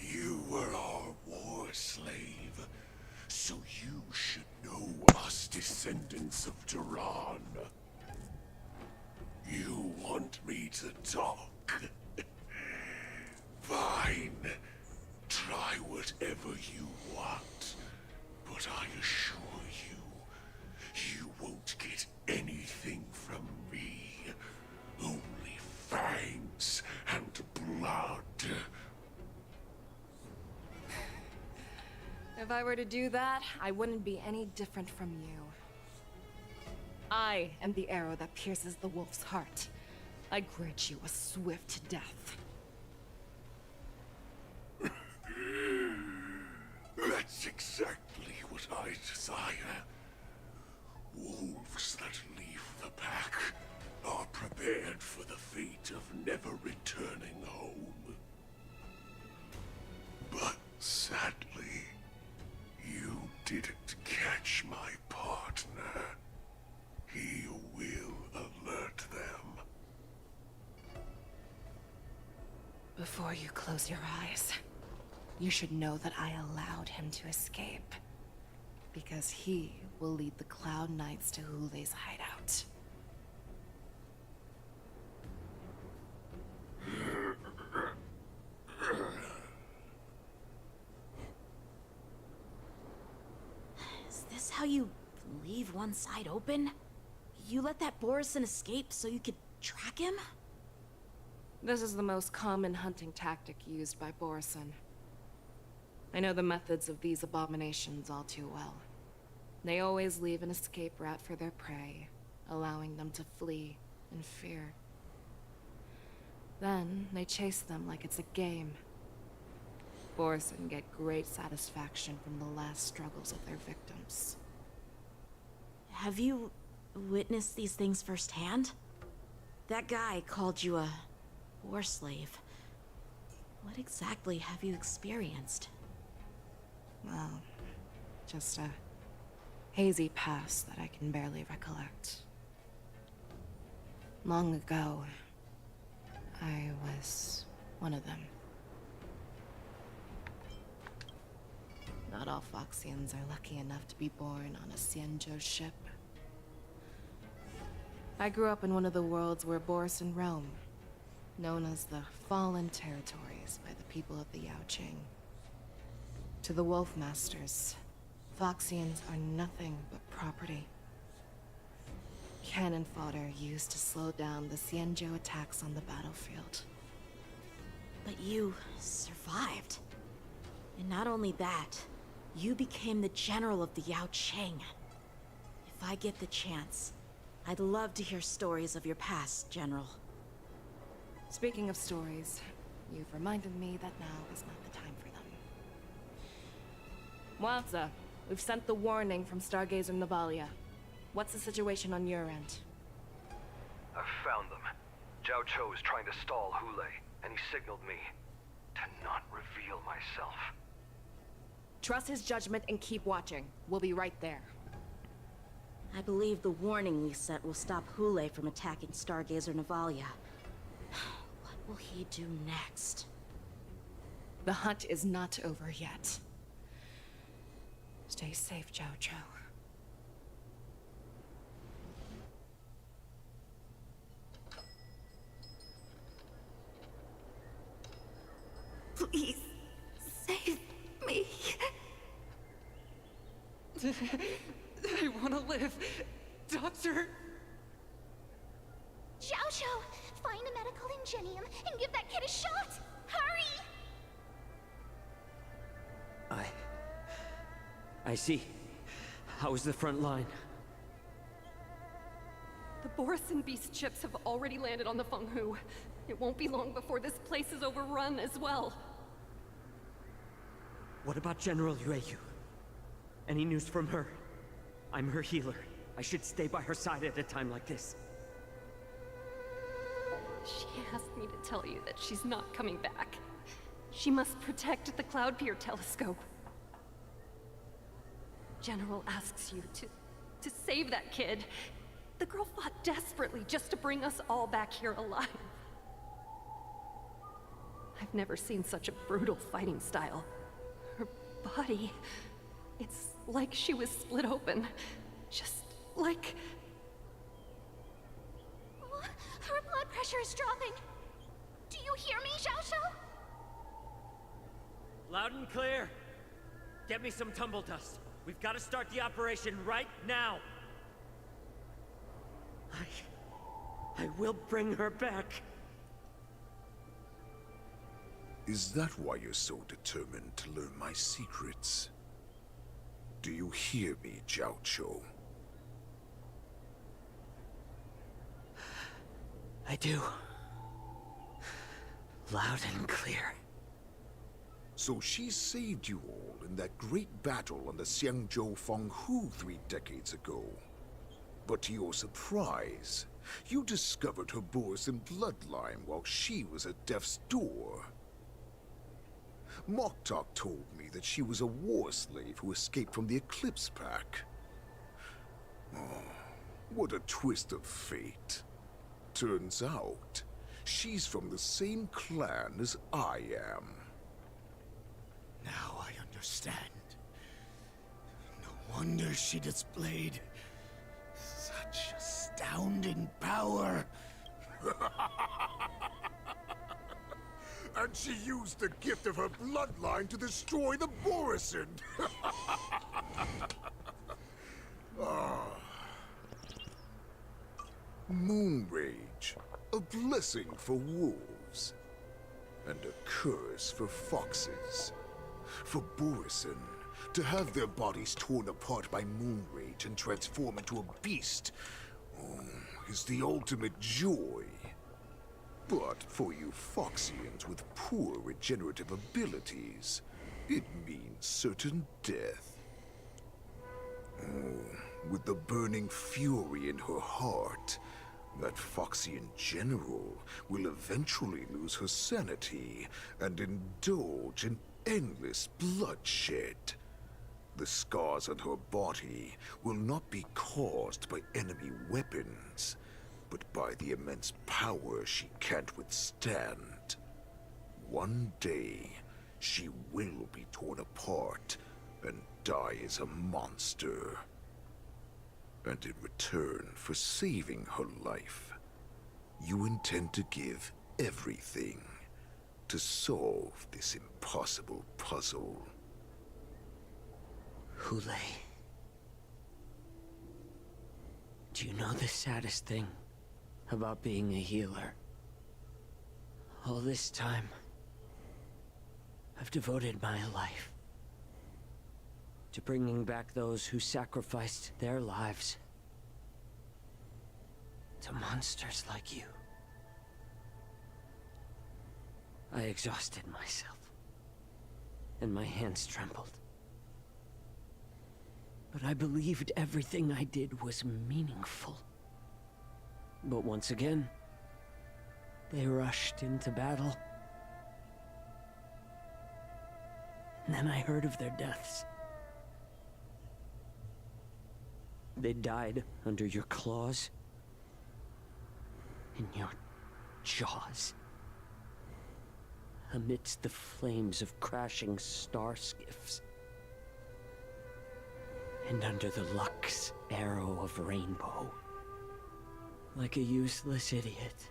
Speaker 19: You were our war slave, so you should know us descendants of Duran. You want me to talk? Fine. Try whatever you want. But I assure you, you won't get anything from me. Only fangs and blood.
Speaker 10: If I were to do that, I wouldn't be any different from you. I am the arrow that pierces the wolf's heart. I grant you a swift death.
Speaker 19: That's exactly what I desire. Wolves that leave the pack are prepared for the fate of never returning home. But sadly, you didn't catch my partner. He will alert them.
Speaker 10: Before you close your eyes, you should know that I allowed him to escape. Because he will lead the Cloud Knights to Hule's hideout.
Speaker 6: Is this how you leave one side open? You let that Borison escape so you could track him?
Speaker 10: This is the most common hunting tactic used by Borison. I know the methods of these abominations all too well. They always leave an escape route for their prey, allowing them to flee in fear. Then, they chase them like it's a game. Borison get great satisfaction from the last struggles of their victims.
Speaker 6: Have you witnessed these things firsthand? That guy called you a war slave. What exactly have you experienced?
Speaker 10: Well, just a hazy past that I can barely recollect. Long ago, I was one of them. Not all Foxians are lucky enough to be born on a Xianzhou ship. I grew up in one of the worlds where Borisin roam, known as the Fallen Territories by the people of the Yaoqing. To the Wolf Masters, Foxians are nothing but property. Cannon fodder used to slow down the Xianzhou attacks on the battlefield.
Speaker 6: But you survived. And not only that, you became the general of the Yaoqing. If I get the chance, I'd love to hear stories of your past, General.
Speaker 10: Speaking of stories, you've reminded me that now is not the time for them. Wanza, we've sent the warning from Stargazer Navalia. What's the situation on your end?
Speaker 21: I've found them. Zhao Cho is trying to stall Hule, and he signaled me to not reveal myself.
Speaker 10: Trust his judgment and keep watching. We'll be right there.
Speaker 6: I believe the warning we sent will stop Hule from attacking Stargazer Navalia. What will he do next?
Speaker 10: The hunt is not over yet. Stay safe, Zhao Cho.
Speaker 7: Please, save me. I want to live. Doctor!
Speaker 3: Xiaoshu, find a medical ingenium and give that kid a shot! Hurry!
Speaker 17: I see. How is the front line?
Speaker 7: The Borisin Beast ships have already landed on the Fenghu. It won't be long before this place is overrun as well.
Speaker 17: What about General Yueyu? Any news from her? I'm her healer. I should stay by her side at a time like this.
Speaker 7: She asked me to tell you that she's not coming back. She must protect the Cloud Pier telescope. General asks you to save that kid. The girl fought desperately just to bring us all back here alive. I've never seen such a brutal fighting style. Her body, it's like she was split open. Just like...
Speaker 3: Her blood pressure is dropping. Do you hear me, Xiaoshu?
Speaker 17: Loud and clear. Get me some tumble dust. We've got to start the operation right now. I will bring her back.
Speaker 19: Is that why you're so determined to learn my secrets? Do you hear me, Zhao Cho?
Speaker 17: I do. Loud and clear.
Speaker 19: So she saved you all in that great battle on the Xianzhou Fenghu 3 decades ago. But to your surprise, you discovered her Borisin bloodline while she was at death's door. Moktok told me that she was a war slave who escaped from the Eclipse Pack. Oh, what a twist of fate. Turns out, she's from the same clan as I am.
Speaker 18: Now I understand. No wonder she displayed such astounding power.
Speaker 19: And she used the gift of her bloodline to destroy the Borisin. Moonrage, a blessing for wolves, and a curse for foxes. For Borisin, to have their bodies torn apart by Moonrage and transform into a beast, is the ultimate joy. But for you Foxians with poor regenerative abilities, it means certain death. With the burning fury in her heart, that Foxian general will eventually lose her sanity and indulge in endless bloodshed. The scars on her body will not be caused by enemy weapons, but by the immense power she can't withstand. One day, she will be torn apart and die as a monster. And in return for saving her life, you intend to give everything to solve this impossible puzzle.
Speaker 17: Hule. Do you know the saddest thing about being a healer? All this time, I've devoted my life to bringing back those who sacrificed their lives to monsters like you. I exhausted myself, and my hands trembled. But I believed everything I did was meaningful. But once again, they rushed into battle. And then I heard of their deaths. They died under your claws, in your jaws, amidst the flames of crashing star skiffs, and under the Lux arrow of Rainbow. Like a useless idiot,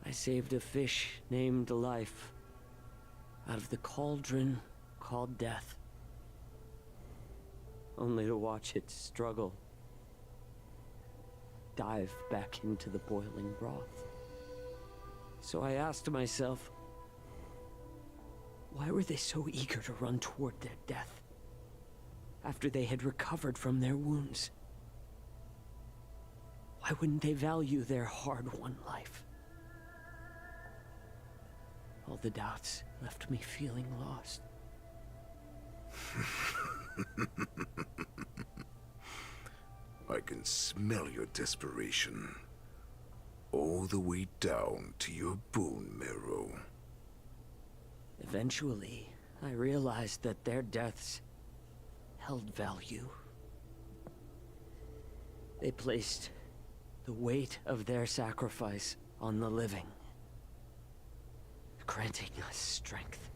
Speaker 17: I saved a fish named Life out of the cauldron called Death, only to watch it struggle, dive back into the boiling broth. So I asked myself, why were they so eager to run toward their death after they had recovered from their wounds? Why wouldn't they value their hard-won life? All the doubts left me feeling lost.
Speaker 19: I can smell your desperation, all the way down to your bone marrow.
Speaker 17: Eventually, I realized that their deaths held value. They placed the weight of their sacrifice on the living, granting us strength.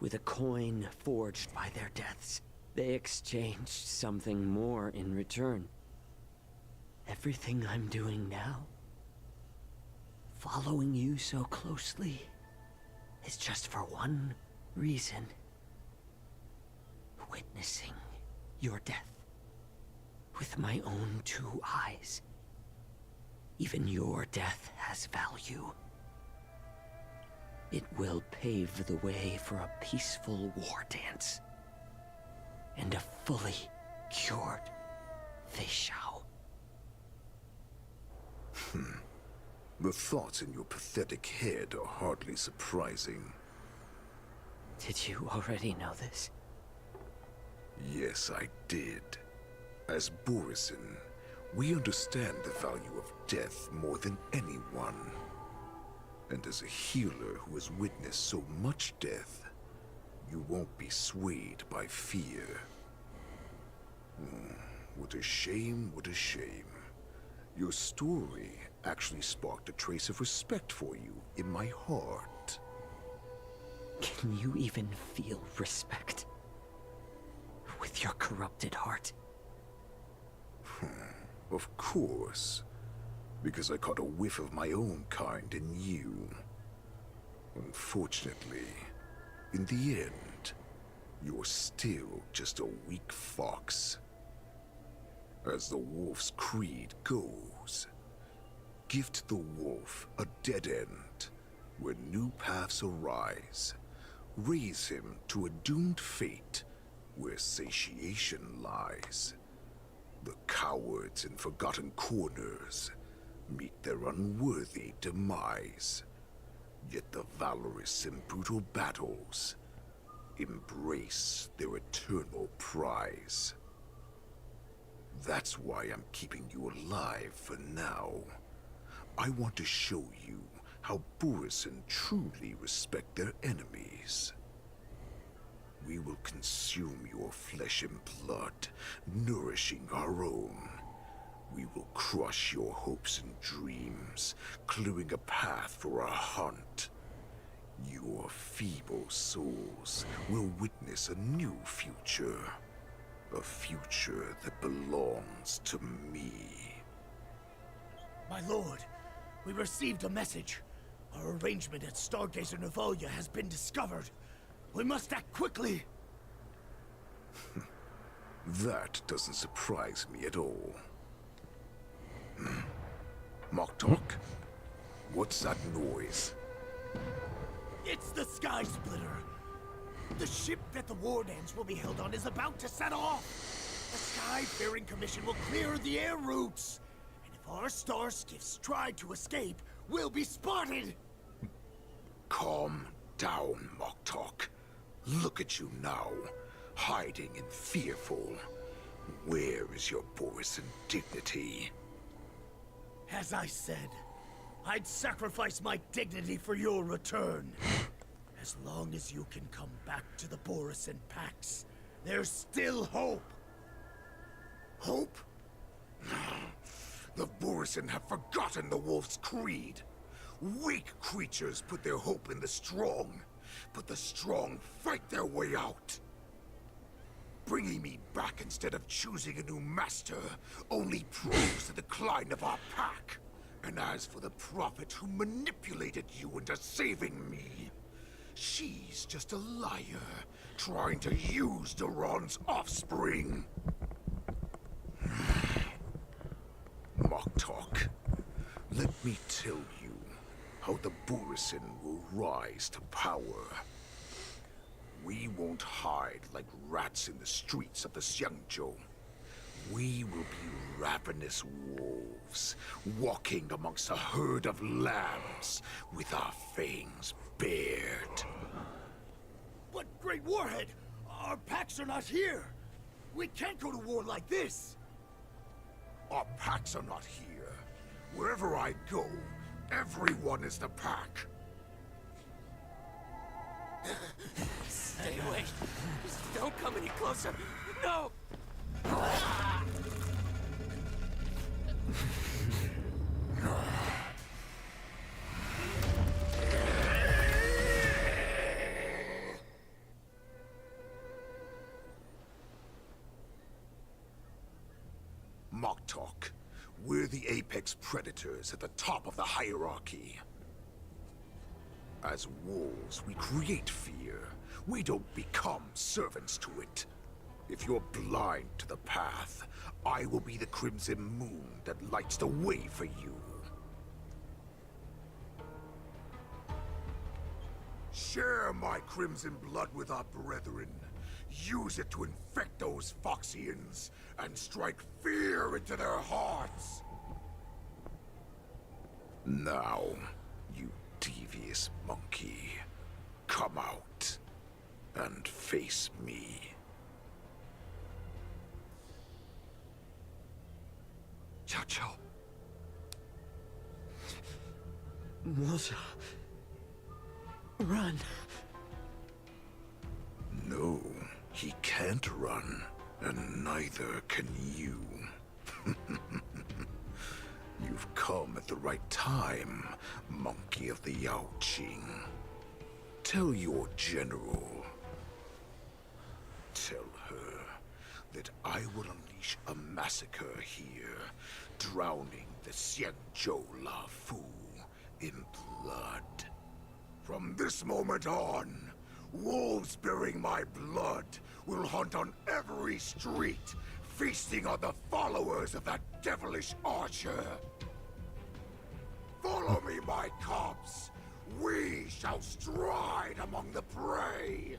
Speaker 17: With a coin forged by their deaths, they exchanged something more in return. Everything I'm doing now, following you so closely, is just for one reason. Witnessing your death with my own 2 eyes. Even your death has value. It will pave the way for a peaceful war dance and a fully cured Fei Xiao.
Speaker 19: The thoughts in your pathetic head are hardly surprising.
Speaker 17: Did you already know this?
Speaker 19: Yes, I did. As Borisin, we understand the value of death more than anyone. And as a healer who has witnessed so much death, you won't be swayed by fear. What a shame, what a shame. Your story actually sparked a trace of respect for you in my heart.
Speaker 17: Can you even feel respect with your corrupted heart?
Speaker 19: Of course. Because I caught a whiff of my own kind in you. Unfortunately, in the end, you're still just a weak fox. As the wolf's creed goes, gift the wolf a dead end where new paths arise. Raise him to a doomed fate where satiation lies. The cowards in forgotten corners meet their unworthy demise. Yet the valorous in brutal battles embrace their eternal prize. That's why I'm keeping you alive for now. I want to show you how Borisin truly respect their enemies. We will consume your flesh and blood, nourishing our own, We will crush your hopes and dreams, clearing a path for our hunt. Your feeble souls will witness a new future. A future that belongs to me.
Speaker 18: My lord, we received a message. Our arrangement at Stargazer Navalia has been discovered. We must act quickly.
Speaker 19: That doesn't surprise me at all. Moktok, what's that noise?
Speaker 18: It's the Sky Splitter. The ship that the War Dance will be held on is about to set off. The Skyfaring Commission will clear the air routes. And if our star skiffs try to escape, we'll be spotted.
Speaker 19: Calm down, Moktok. Look at you now, hiding and fearful. Where is your Borisin dignity?
Speaker 18: As I said, I'd sacrifice my dignity for your return. As long as you can come back to the Borisin Pax, there's still hope.
Speaker 19: Hope? The Borisin have forgotten the Wolf's creed. Weak creatures put their hope in the strong, but the strong fight their way out. Bringing me back instead of choosing a new master only proves the decline of our pack. And as for the prophet who manipulated you into saving me, she's just a liar, trying to use Duran's offspring. Moktok, let me tell you how the Borisin will rise to power. We won't hide like rats in the streets of the Xiangzhou. We will be ravenous wolves, walking amongst a herd of lambs with our fangs bared.
Speaker 18: But Great Warhead, our packs are not here. We can't go to war like this.
Speaker 19: Our packs are not here. Wherever I go, everyone is the pack.
Speaker 8: Stay away. Just don't come any closer. No!
Speaker 19: Moktok, we're the apex predators at the top of the hierarchy. As wolves, we create fear. We don't become servants to it. If you're blind to the path, I will be the crimson moon that lights the way for you. Share my crimson blood with our brethren. Use it to infect those Foxians and strike fear into their hearts. Now, you devious monkey, come out and face me.
Speaker 8: Cao Cao. Moza. Run.
Speaker 19: No, he can't run, and neither can you. You've come at the right time, monkey of the Yaoqing. Tell your general. Tell her that I will unleash a massacre here, drowning the Xiangzhou Lafu in blood. From this moment on, wolves bearing my blood will hunt on every street, feasting on the followers of that devilish archer. Follow me, my cubs. We shall stride among the prey.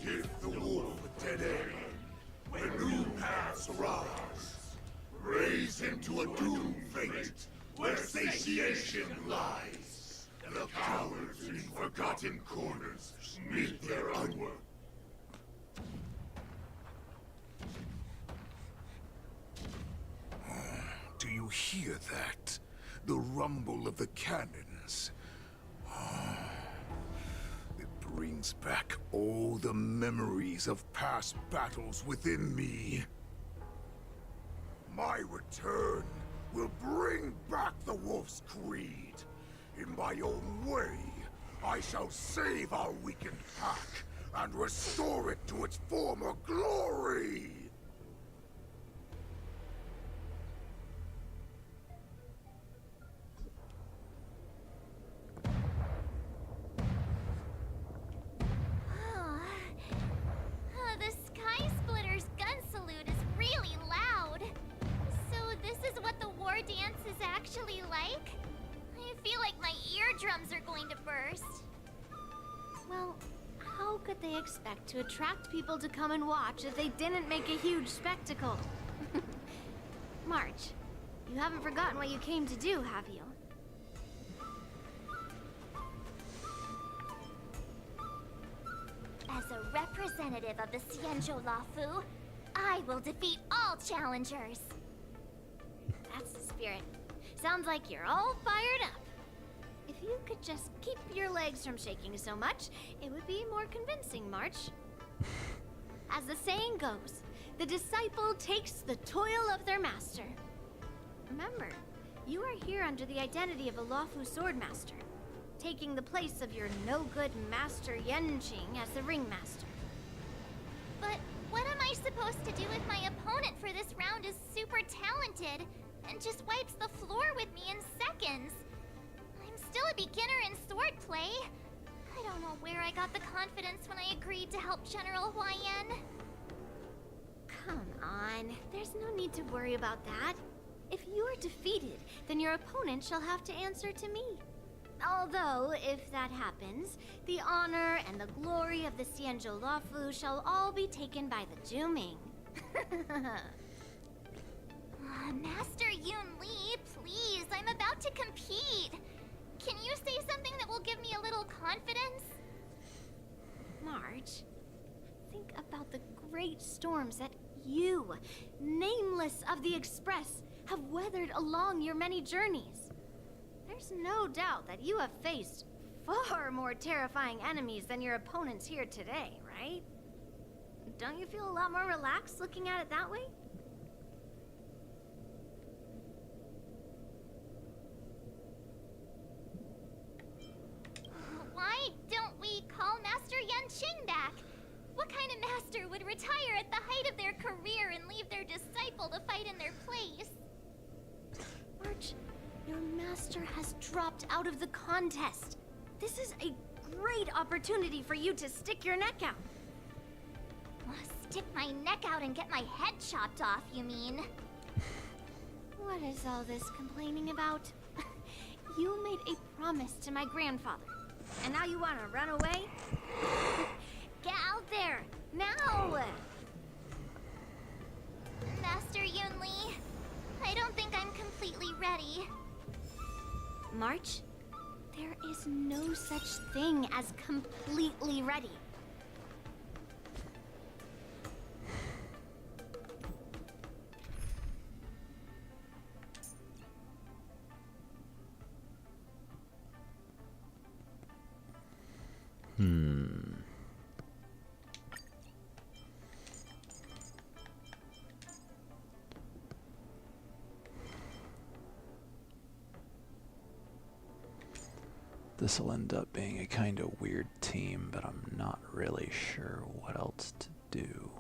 Speaker 19: Give the wolf a dead end when new paths arise. Raise him to a doomed fate where satiation lies. The cowards in forgotten corners meet their unwork. Do you hear that? The rumble of the cannons. It brings back all the memories of past battles within me. My return will bring back the Wolf's Creed. In my own way, I shall save our weakened pack and restore it to its former glory!
Speaker 3: The Sky Splitter's gun salute is really loud. So this is what the war dance is actually like? I feel like my eardrums are going to burst.
Speaker 13: Well, how could they expect to attract people to come and watch if they didn't make a huge spectacle? March, you haven't forgotten what you came to do, have you?
Speaker 3: As a representative of the Xianzhou Luofu, I will defeat all challengers.
Speaker 13: That's the spirit. Sounds like you're all fired up. If you could just keep your legs from shaking so much, it would be more convincing, March. As the saying goes, the disciple takes the toil of their master. Remember, you are here under the identity of a Luofu swordmaster, taking the place of your no-good master Yanqing as the ringmaster.
Speaker 3: But what am I supposed to do if my opponent for this round is super talented and just wipes the floor with me in seconds? I'm still a beginner in swordplay. I don't know where I got the confidence when I agreed to help General Huaiyan.
Speaker 13: Come on, there's no need to worry about that. If you are defeated, then your opponent shall have to answer to me. Although, if that happens, the honor and the glory of the Xianzhou Luofu shall all be taken by the Zhuming.
Speaker 3: Master Yun Li, please, I'm about to compete. Can you say something that will give me a little confidence?
Speaker 13: March, think about the great storms that you, nameless of the Express, have weathered along your many journeys. There's no doubt that you have faced far more terrifying enemies than your opponents here today, right? Don't you feel a lot more relaxed looking at it that way?
Speaker 3: Why don't we call Master Yanqing back? What kind of master would retire at the height of their career and leave their disciple to fight in their place?
Speaker 13: March, your master has dropped out of the contest. This is a great opportunity for you to stick your neck out.
Speaker 3: Stick my neck out and get my head chopped off, you mean?
Speaker 13: What is all this complaining about? You made a promise to my grandfather, and now you want to run away? Get out there, now!
Speaker 3: Master Yun Li, I don't think I'm completely ready.
Speaker 13: March, there is no such thing as completely ready.
Speaker 1: This'll end up being a kind of weird team, but I'm not really sure what else to do.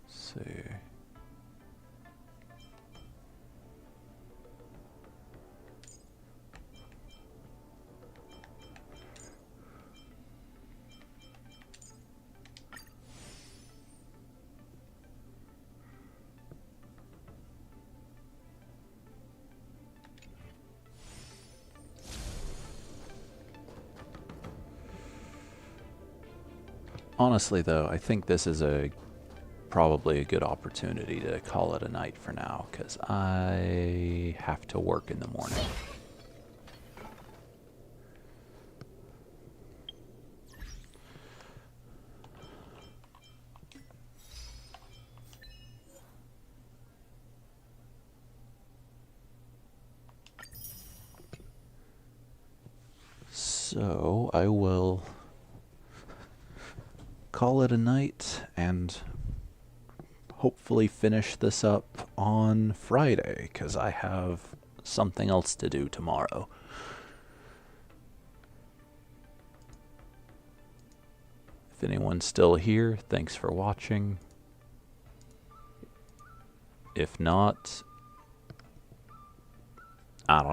Speaker 1: See. Honestly, though, I think this is probably a good opportunity to call it a night for now, because I have to work in the morning. So, I will call it a night and hopefully finish this up on Friday, because I have something else to do tomorrow. If anyone's still here, thanks for watching. If not,